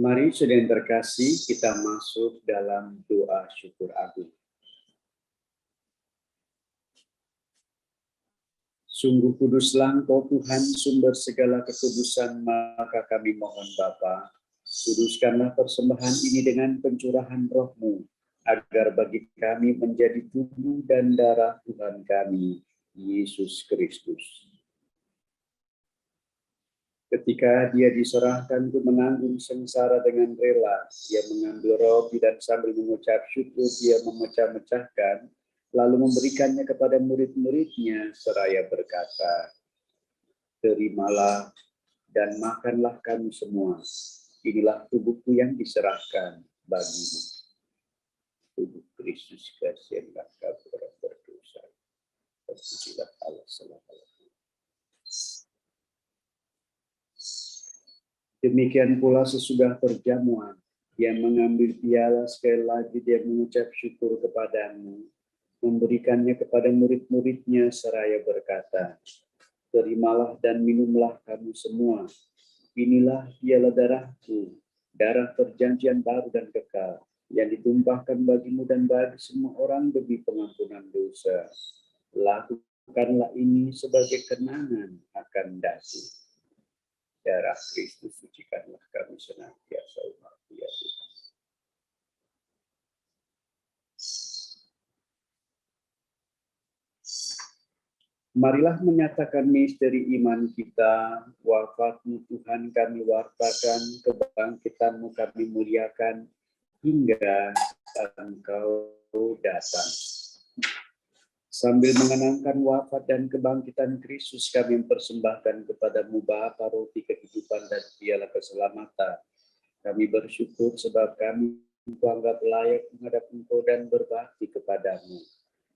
Mari saudara yang terkasih, kita masuk dalam doa syukur agung. Sungguh kuduslah Engkau Tuhan, sumber segala kekudusan, maka kami mohon Bapa, kuduskanlah persembahan ini dengan pencurahan Roh-Mu, agar bagi kami menjadi tubuh dan darah Tuhan kami, Yesus Kristus. Ketika dia diserahkan untuk menanggung sengsara dengan rela, dia mengambil roti dan sambil mengucap syukur, dia memecah-mecahkan, lalu memberikannya kepada murid-muridnya, seraya berkata, "Terimalah dan makanlah kamu semua. Inilah tubuhku yang diserahkan bagimu." Tubuh Kristus kasihanlah kami orang berdosa. Terpujilah Allah selama-lamanya. Demikian pula sesudah perjamuan, dia mengambil piala, sekali lagi dia mengucap syukur kepadamu, memberikannya kepada murid-muridnya seraya berkata, terimalah dan minumlah kamu semua. Inilah piala darahku, darah perjanjian baru dan kekal, yang ditumpahkan bagimu dan bagi semua orang demi pengampunan dosa. Lakukanlah ini sebagai kenangan akan daku. Darah Kristus, sucikanlah kami senantiasa, umat ya Tuhan. Marilah menyatakan misteri iman kita. Wafat-Mu Tuhan kami wartakan, kebangkitan-Mu kami muliakan, hingga Engkau datang. Sambil mengenangkan wafat dan kebangkitan Kristus, kami mempersembahkan kepada-Mu Bapa roti kehidupan dan piala keselamatan. Kami bersyukur sebab kami anggap layak menghadap Engkau dan berbakti kepada-Mu.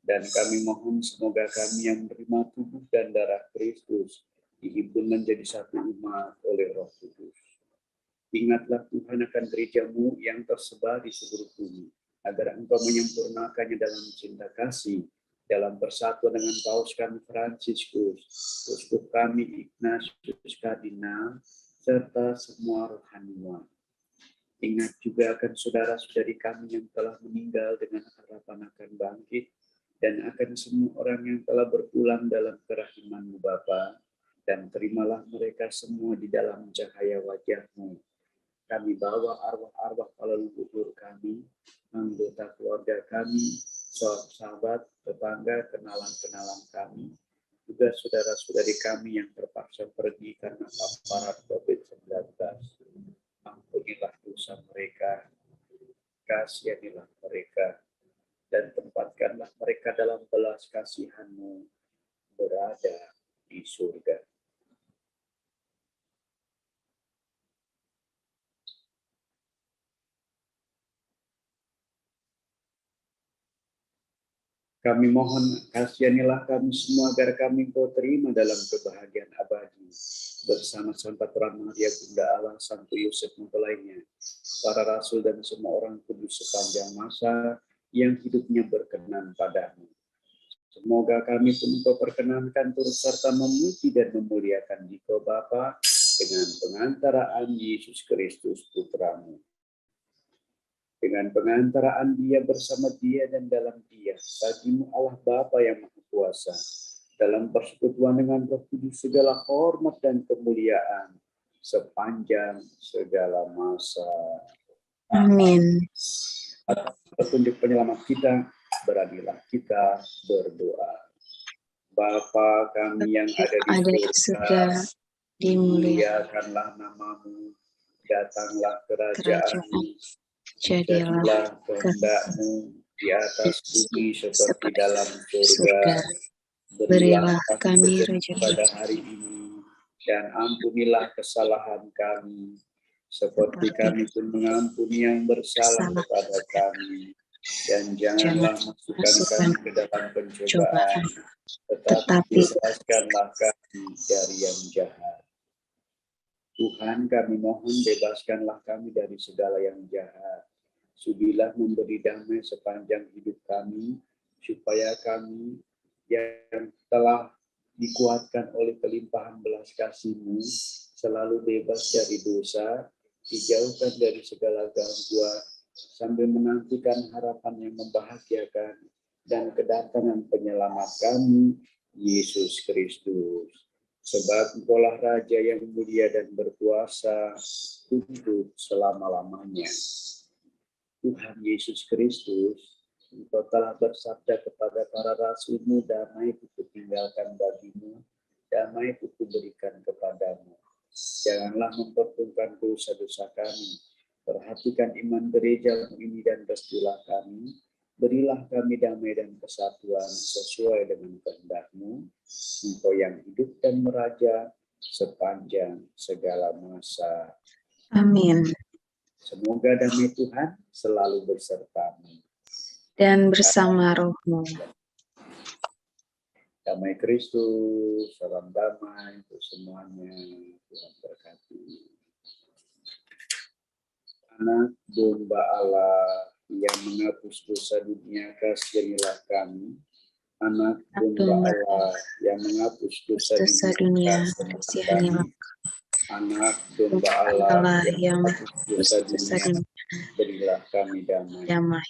Dan kami mohon semoga kami yang menerima tubuh dan darah Kristus dihimpun menjadi satu umat oleh Roh Kudus. Ingatlah Tuhan akan gereja-Mu yang tersebar di seluruh bumi, agar Engkau menyempurnakannya dalam cinta kasih, dalam persatuan dengan Paus kami Fransiskus, uskup kami Ignatius Kardinal, serta semua rohaniwan. Ingat juga akan saudara-saudari kami yang telah meninggal dengan harapan akan bangkit, dan akan semua orang yang telah berpulang dalam kerahiman-Mu Bapa, dan terimalah mereka semua di dalam cahaya wajah-Mu. Kami bawa arwah-arwah para leluhur kami, anggota keluarga kami, sahabat, tetangga, kenalan-kenalan kami, juga saudara-saudari kami yang terpaksa pergi karena paparan COVID-19. Ampunilah dosa mereka, kasihanilah mereka, dan tempatkanlah mereka dalam belas kasihan-Mu berada di surga. Kami mohon kasihanilah kami semua agar kami Engkau terima dalam kebahagiaan abadi bersama Santa Terang Maria Bunda Allah, Santo Yosef mempelainya, para rasul dan semua orang kudus sepanjang masa yang hidupnya berkenan padamu. Semoga kami pun Engkau perkenankan turut serta memuji dan memuliakan Dikau Bapa dengan pengantaraan Yesus Kristus Putra-Mu. Dengan pengantaraan Dia, bersama Dia dan dalam Dia, bagimu Allah Bapa yang Maha Kuasa, dalam persekutuan dengan Roh Kudus segala hormat dan kemuliaan sepanjang segala masa. Amin. Atas petunjuk penyelamat kita, beranilah kita berdoa. Bapa kami yang ada di surga, dimuliakanlah nama-Mu, datanglah kerajaan-Mu, jadilah kehendak-Mu di atas bumi seperti dalam surga. Berilah kami rezeki pada hari ini, dan ampunilah kesalahan kami, seperti kami pun mengampuni yang bersalah kepada kami. Dan janganlah masukkan kami ke dalam pencobaan, tetapi bebaskanlah kami dari yang jahat. Tuhan, kami mohon bebaskanlah kami dari segala yang jahat. Sudilah memberi damai sepanjang hidup kami, supaya kami yang telah dikuatkan oleh kelimpahan belas kasih-Mu selalu bebas dari dosa, dijauhkan dari segala gangguan, sambil menantikan harapan yang membahagiakan dan kedatangan penyelamat kami, Yesus Kristus. Sebab Engkaulah Raja yang mulia dan berkuasa untuk selama-lamanya. Tuhan Yesus Kristus, Engkau telah bersabda kepada para rasul-Mu, damai ku tinggalkan bagimu, damai ku berikan kepadamu. Janganlah memperhitungkan dosa-dosa kami, perhatikan iman gereja ini dan restuilah kami. Berilah kami damai dan kesatuan sesuai dengan kehendak-Mu, Engkau yang hidup dan meraja sepanjang segala masa. Amin. Semoga damai Tuhan selalu besertamu. Dan bersama rohmu. Damai Kristus, salam damai untuk semuanya. Tuhan berkati. Anak domba Allah yang menghapus dosa dunia, kasihanilah kami. Anak domba Allah yang menghapus dosa dosa dunia, kami. kasihanilah Anak domba Allah Allah yang yang menghapus dosa dosa dunia, dunia, berilah kami damai. damai.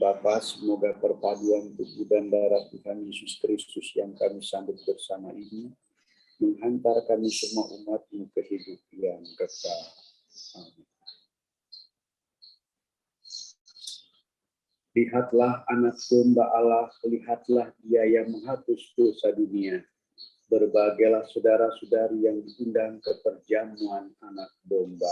Bapa, semoga perpaduan tubuh dan darah Tuhan Yesus Kristus yang kami sambut bersama ini menghantar kami semua umat-Mu ke hidup yang kekal. Amin. Lihatlah anak domba Allah, lihatlah Dia yang menghapus dosa dunia. Berbahagialah saudara-saudari yang diundang ke perjamuan anak domba.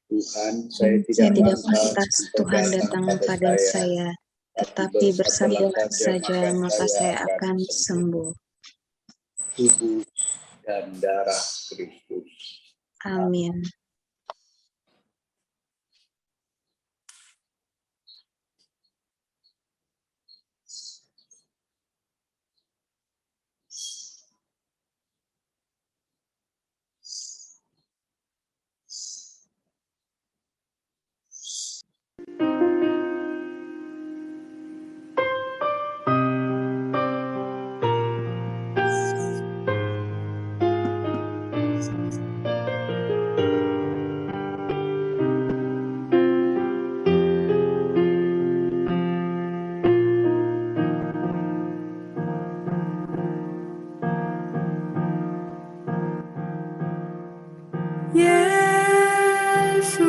Tuhan, saya tidak pantas Tuhan datang pada saya, tetapi bersabdalah saja maka saya akan sembuh. Tubuh dan darah Kristus. Amin. Yesusku,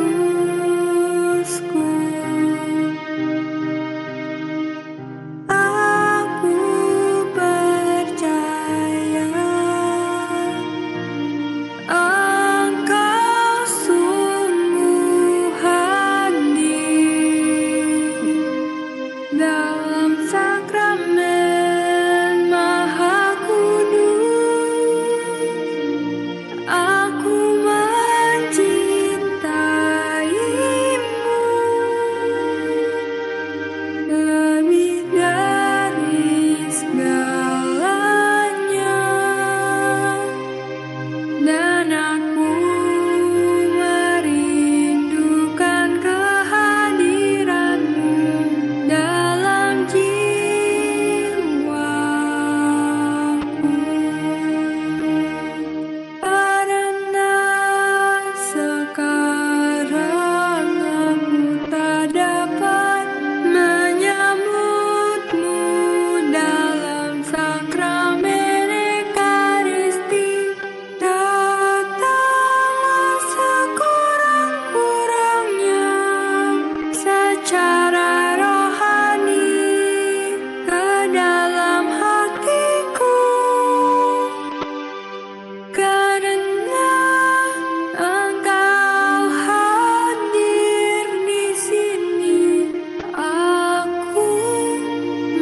aku percaya Engkau sungguh hadir dalam sakramen Maha Kudus. Aku mencintaimu lebih dari segalanya, dan aku merindukan kehadiranmu dalam jiwaku. Karena sekarang aku tak dapat menyambutmu dalam sakramen Ekaristi, datanglah sekurang-kurangnya secara rohani ke dalam hatiku. Karena Engkau hadir di sini, aku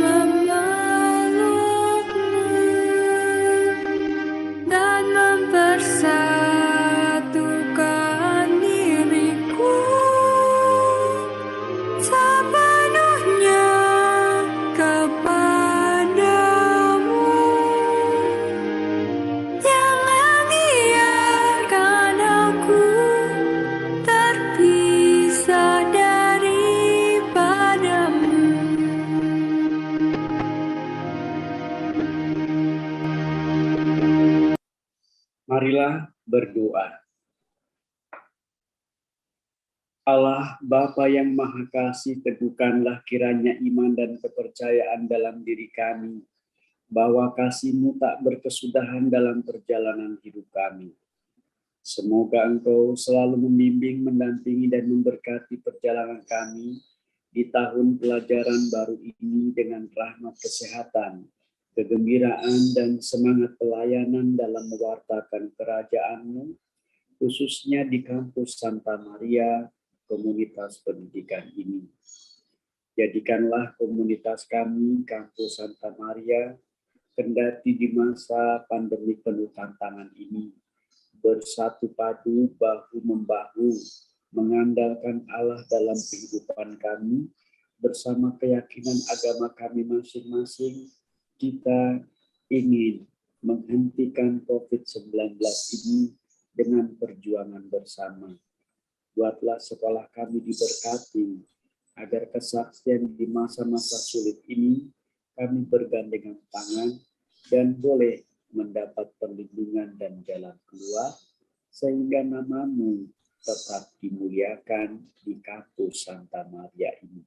memelukmu dan mempersatukan diriku sepenuhnya kepadamu. Jangan biarkan aku terpisah daripadamu. Marilah berdoa. Allah Bapa yang Maha Kasih, teguhkanlah kiranya iman dan kepercayaan dalam diri kami, bahwa kasih-Mu tak berkesudahan dalam perjalanan hidup kami. Semoga Engkau selalu membimbing, mendampingi, dan memberkati perjalanan kami di tahun pelajaran baru ini dengan rahmat kesehatan, kegembiraan, dan semangat pelayanan dalam mewartakan kerajaan-Mu, khususnya di kampus Santa Maria, komunitas pendidikan ini. Jadikanlah komunitas kami, kampus Santa Maria, kendati di masa pandemi penuh tantangan ini, bersatu padu bahu-membahu, mengandalkan Allah dalam kehidupan kami, bersama keyakinan agama kami masing-masing. Kita ingin menghentikan COVID-19 ini dengan perjuangan bersama. Buatlah sekolah kami diberkati, agar kesaksian di masa-masa sulit ini kami bergandengan tangan dan boleh mendapat perlindungan dan jalan keluar, sehingga nama-Mu tetap dimuliakan di kampus Santa Maria ini.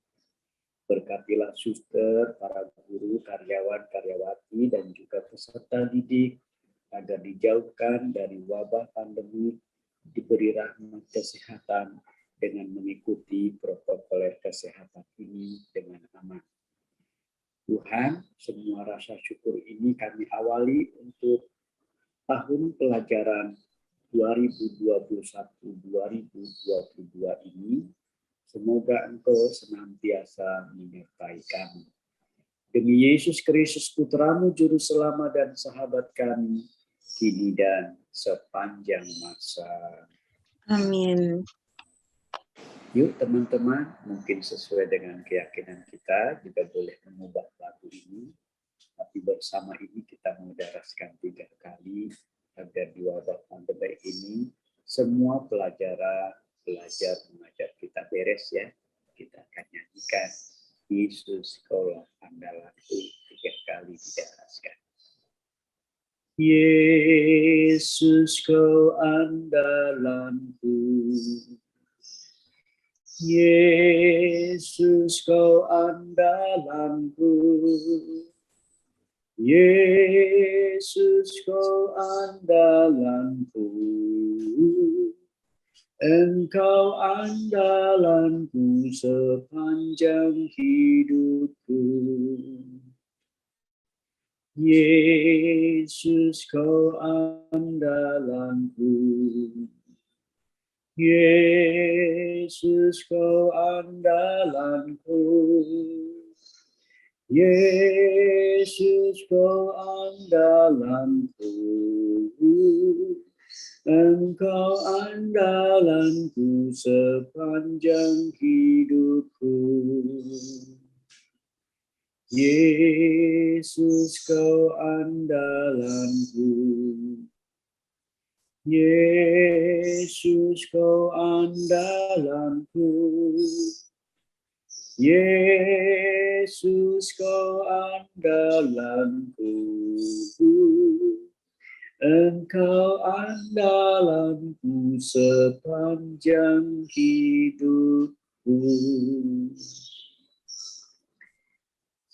Berkatilah suster, para guru, karyawan, karyawati, dan juga peserta didik, agar dijauhkan dari wabah pandemi, diberi rahmat kesehatan dengan mengikuti protokol kesehatan ini dengan aman. Tuhan, semua rasa syukur ini kami awali untuk tahun pelajaran 2021-2022 ini. Semoga Engkau senantiasa menyertai kami. Demi Yesus Kristus, Putra-Mu, Juru Selamat dan Sahabat kami, kini dan sepanjang masa. Amin. Yuk teman-teman, mungkin sesuai dengan keyakinan kita, juga boleh mengubah lagu ini. Tapi bersama ini kita mendaraskan 3 kali, agar di wabah pandemi ini, semua belajar mengajar kita beres ya. Kita akan nyanyikan, Yesus Kaulah Andalanku, 3 kali didaraskan. Yesus Kau andalanku, Yesus Kau andalanku, Yesus Kau andalanku, Engkau andalanku sepanjang hidupku. Yesus Kau andalanku, Yesus Kau andalanku, Yesus Kau andalanku, Engkau andalanku sepanjang hidupku. Yesus Kau andalanku, Yesus Kau andalanku, Yesus Kau andalanku, Engkau andalanku sepanjang hidupku.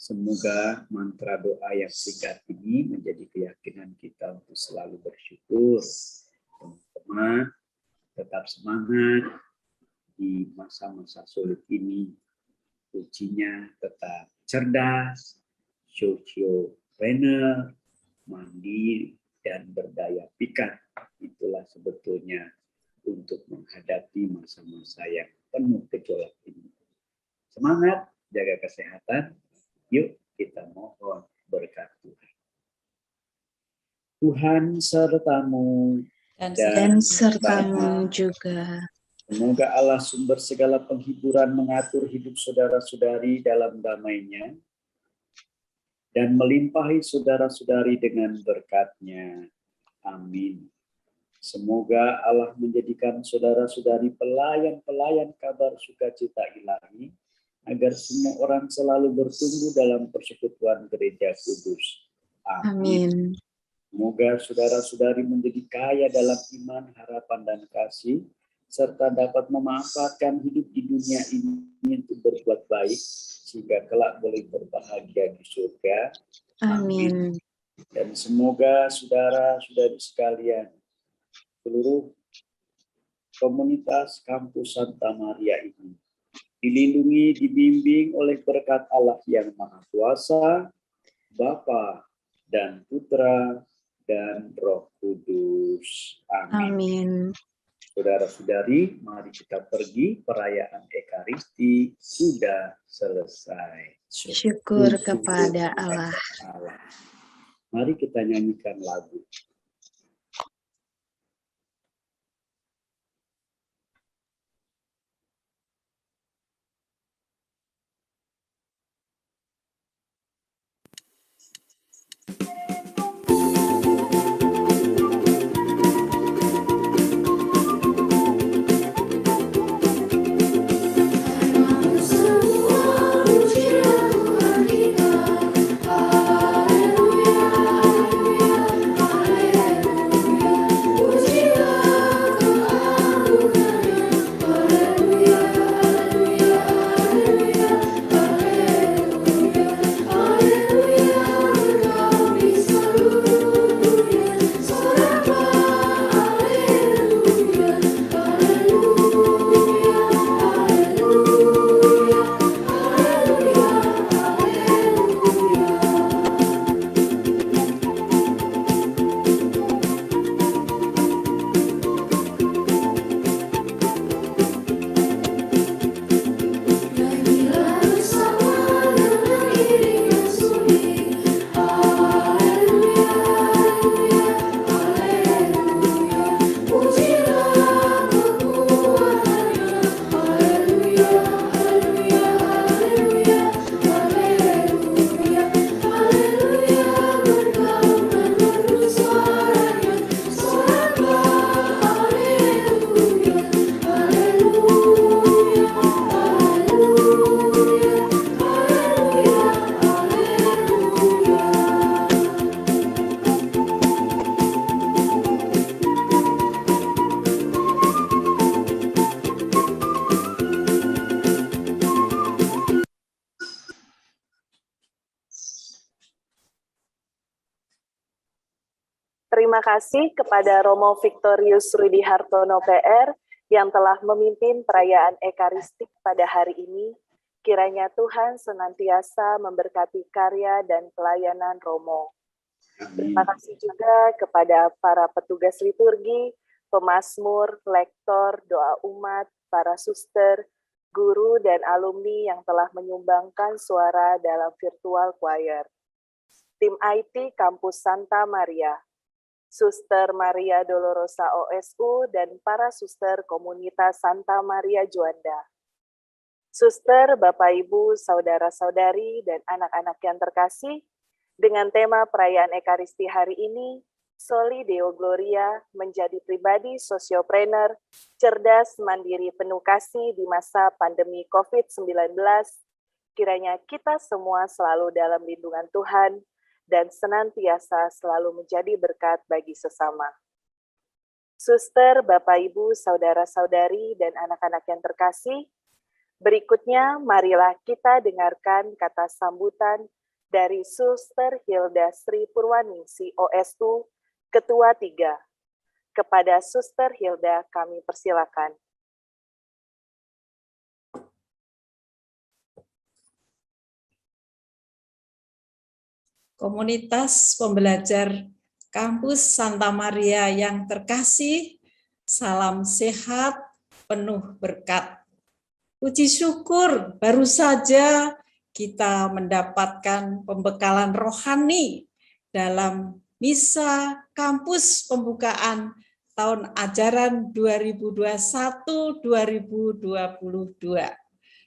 Semoga mantra doa yang singkat ini menjadi keyakinan kita untuk selalu bersyukur. Teman-teman, tetap semangat di masa-masa sulit ini. Kuncinya tetap cerdas, sosio-trainer, mandiri, dan berdaya pikat. Itulah sebetulnya untuk menghadapi masa-masa yang penuh gejolak ini. Semangat, jaga kesehatan. Yuk kita mohon berkat Tuhan. Tuhan sertamu Dan sertamu juga. Semoga Allah sumber segala penghiburan mengatur hidup saudara-saudari dalam damai-Nya dan melimpahi saudara-saudari dengan berkat-Nya. Amin. Semoga Allah menjadikan saudara-saudari pelayan-pelayan kabar sukacita ilahi, agar semua orang selalu bertumbuh dalam persekutuan gereja kudus. Amin. Semoga saudara-saudari menjadi kaya dalam iman, harapan, dan kasih, serta dapat memanfaatkan hidup di dunia ini untuk berbuat baik, sehingga kelak boleh berbahagia di surga. Amin. Dan semoga saudara-saudari sekalian, seluruh komunitas kampus Santa Maria ini dilindungi, dibimbing oleh berkat Allah yang Maha Kuasa, Bapa dan Putra dan Roh Kudus. Amin. Amin. Saudara-saudari, mari kita pergi, perayaan Ekaristi sudah selesai. Syukur kepada Allah. Mari kita nyanyikan lagu. Terima kasih kepada Romo Victorius Rudi Hartono PR yang telah memimpin perayaan Ekaristik pada hari ini. Kiranya Tuhan senantiasa memberkati karya dan pelayanan Romo. Terima kasih juga kepada para petugas liturgi, pemazmur, lektor, doa umat, para suster, guru, dan alumni yang telah menyumbangkan suara dalam virtual choir. Tim IT Kampus Santa Maria, Suster Maria Dolorosa OSU, dan para suster komunitas Santa Maria Juanda. Suster, Bapak Ibu, saudara-saudari, dan anak-anak yang terkasih, dengan tema perayaan Ekaristi hari ini, Soli Deo Gloria, menjadi pribadi sosiopreneur, cerdas, mandiri, penuh kasih di masa pandemi COVID-19, kiranya kita semua selalu dalam lindungan Tuhan, dan senantiasa selalu menjadi berkat bagi sesama. Suster, Bapak Ibu, saudara-saudari, dan anak-anak yang terkasih, berikutnya marilah kita dengarkan kata sambutan dari Suster Hilda Sri Purwaningsi OSU, Ketua 3. Kepada Suster Hilda kami persilakan. Komunitas pembelajar Kampus Santa Maria yang terkasih, salam sehat, penuh berkat. Puji syukur, baru saja kita mendapatkan pembekalan rohani dalam misa kampus pembukaan tahun ajaran 2021-2022.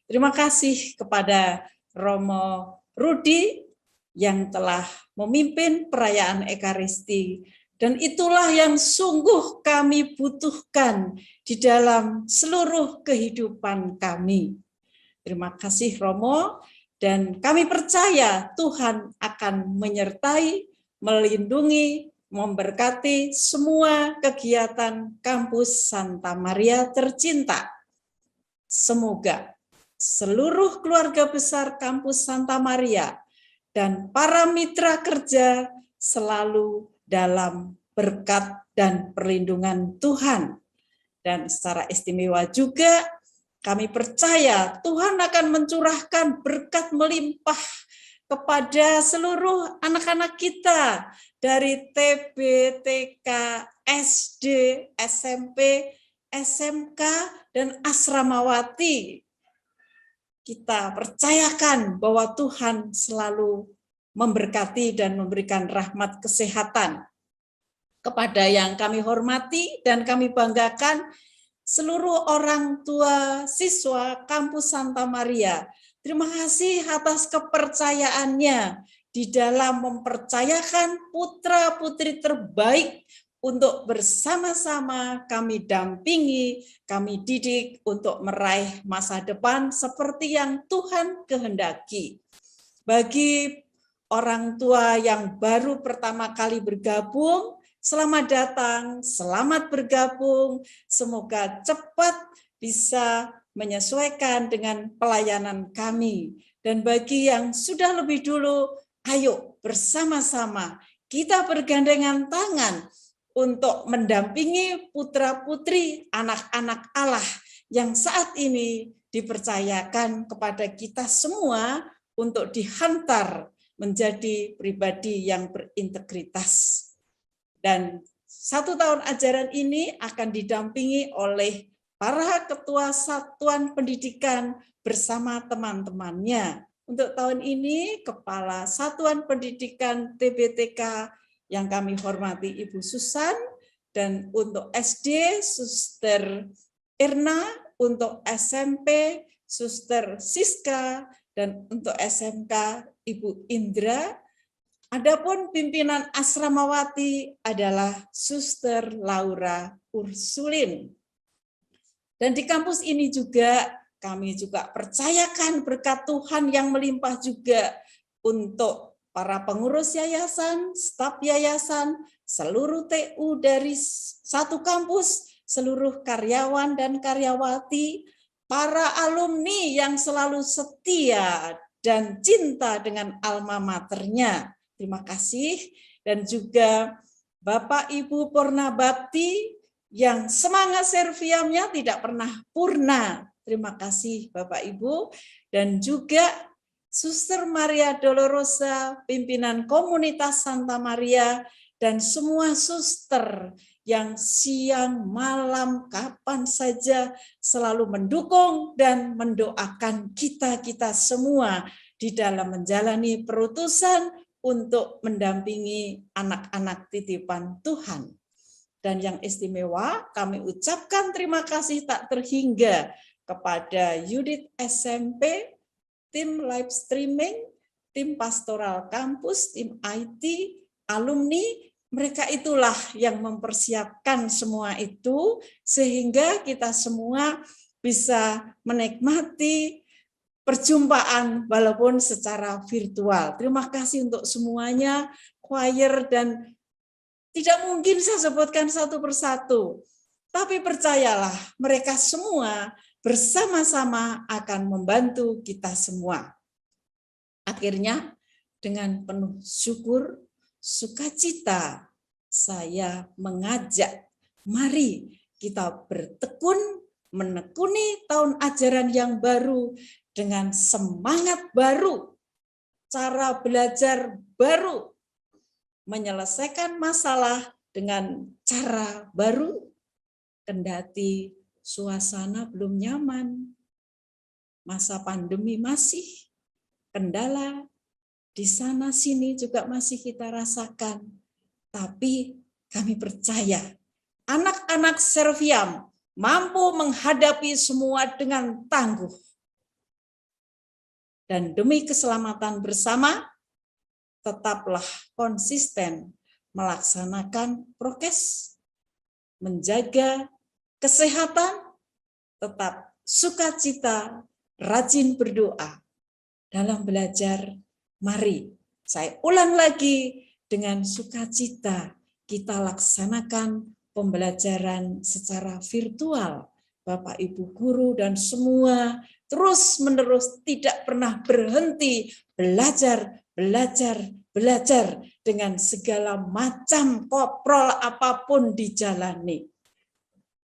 Terima kasih kepada Romo Rudi yang telah memimpin perayaan Ekaristi, dan itulah yang sungguh kami butuhkan di dalam seluruh kehidupan kami. Terima kasih Romo, dan kami percaya Tuhan akan menyertai, melindungi, memberkati semua kegiatan Kampus Santa Maria tercinta. Semoga seluruh keluarga besar Kampus Santa Maria dan para mitra kerja selalu dalam berkat dan perlindungan Tuhan. Dan secara istimewa juga kami percaya Tuhan akan mencurahkan berkat melimpah kepada seluruh anak-anak kita dari TB, TK, SD, SMP, SMK, dan Asramawati. Kita percayakan bahwa Tuhan selalu memberkati dan memberikan rahmat kesehatan. Kepada yang kami hormati dan kami banggakan, seluruh orang tua siswa Kampus Santa Maria, terima kasih atas kepercayaannya di dalam mempercayakan putra-putri terbaik untuk bersama-sama kami dampingi, kami didik untuk meraih masa depan seperti yang Tuhan kehendaki. Bagi orang tua yang baru pertama kali bergabung, selamat datang, selamat bergabung, semoga cepat bisa menyesuaikan dengan pelayanan kami. Dan bagi yang sudah lebih dulu, ayo bersama-sama kita bergandengan tangan untuk mendampingi putra-putri anak-anak Allah yang saat ini dipercayakan kepada kita semua untuk dihantar menjadi pribadi yang berintegritas. Dan 1 tahun ajaran ini akan didampingi oleh para ketua satuan pendidikan bersama teman-temannya. Untuk tahun ini, Kepala Satuan Pendidikan TBTK yang kami hormati Ibu Susan, dan untuk SD, Suster Irna, untuk SMP, Suster Siska, dan untuk SMK, Ibu Indra. Adapun pimpinan Asramawati adalah Suster Laura Ursulin. Dan di kampus ini juga kami juga percayakan berkat Tuhan yang melimpah juga untuk para pengurus yayasan, staf yayasan, seluruh TU dari satu kampus, seluruh karyawan dan karyawati, para alumni yang selalu setia dan cinta dengan alma maternya. Terima kasih. Dan juga Bapak Ibu Purnabakti yang semangat serviamnya tidak pernah purna. Terima kasih Bapak Ibu. Dan juga Suster Maria Dolorosa, pimpinan komunitas Santa Maria, dan semua suster yang siang, malam, kapan saja selalu mendukung dan mendoakan kita-kita semua di dalam menjalani perutusan untuk mendampingi anak-anak titipan Tuhan. Dan yang istimewa, kami ucapkan terima kasih tak terhingga kepada Yudit SMP, tim live streaming, tim pastoral kampus, tim IT, alumni. Mereka itulah yang mempersiapkan semua itu sehingga kita semua bisa menikmati perjumpaan walaupun secara virtual. Terima kasih untuk semuanya, choir, dan tidak mungkin saya sebutkan satu persatu. Tapi percayalah, mereka semua bersama-sama akan membantu kita semua. Akhirnya, dengan penuh syukur, sukacita, saya mengajak, mari kita bertekun, menekuni tahun ajaran yang baru dengan semangat baru, cara belajar baru, menyelesaikan masalah dengan cara baru, kendati suasana belum nyaman, masa pandemi masih, kendala di sana sini juga masih kita rasakan. Tapi kami percaya anak-anak Serviam mampu menghadapi semua dengan tangguh. Dan demi keselamatan bersama, tetaplah konsisten melaksanakan prokes, menjaga kesehatan, tetap sukacita, rajin berdoa. Dalam belajar, mari saya ulang lagi, dengan sukacita kita laksanakan pembelajaran secara virtual. Bapak Ibu guru dan semua terus-menerus tidak pernah berhenti belajar, belajar dengan segala macam koprol apapun dijalani.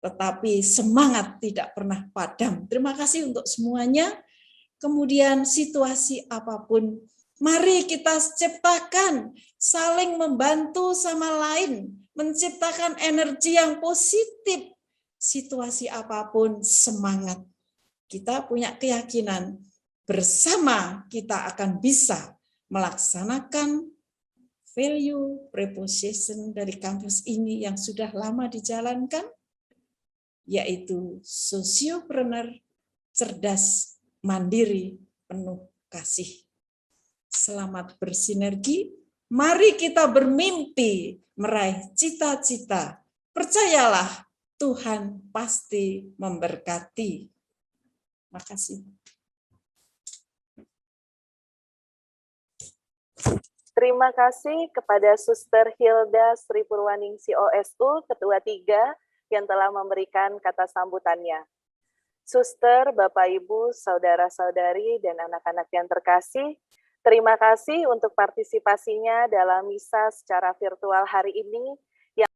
Tetapi semangat tidak pernah padam. Terima kasih untuk semuanya. Kemudian situasi apapun, mari kita ciptakan, saling membantu sama lain, menciptakan energi yang positif. Situasi apapun, semangat. Kita punya keyakinan, bersama kita akan bisa melaksanakan value preposition dari kampus ini yang sudah lama dijalankan, yaitu sosiopreneur, cerdas, mandiri, penuh kasih. Selamat bersinergi, mari kita bermimpi meraih cita-cita. Percayalah, Tuhan pasti memberkati. Terima kasih. Terima kasih kepada Suster Hilda Sri Purwaningsi OSU, Ketua 3, yang telah memberikan kata sambutannya. Suster, Bapak, Ibu, Saudara-saudari, dan anak-anak yang terkasih, terima kasih untuk partisipasinya dalam misa secara virtual hari ini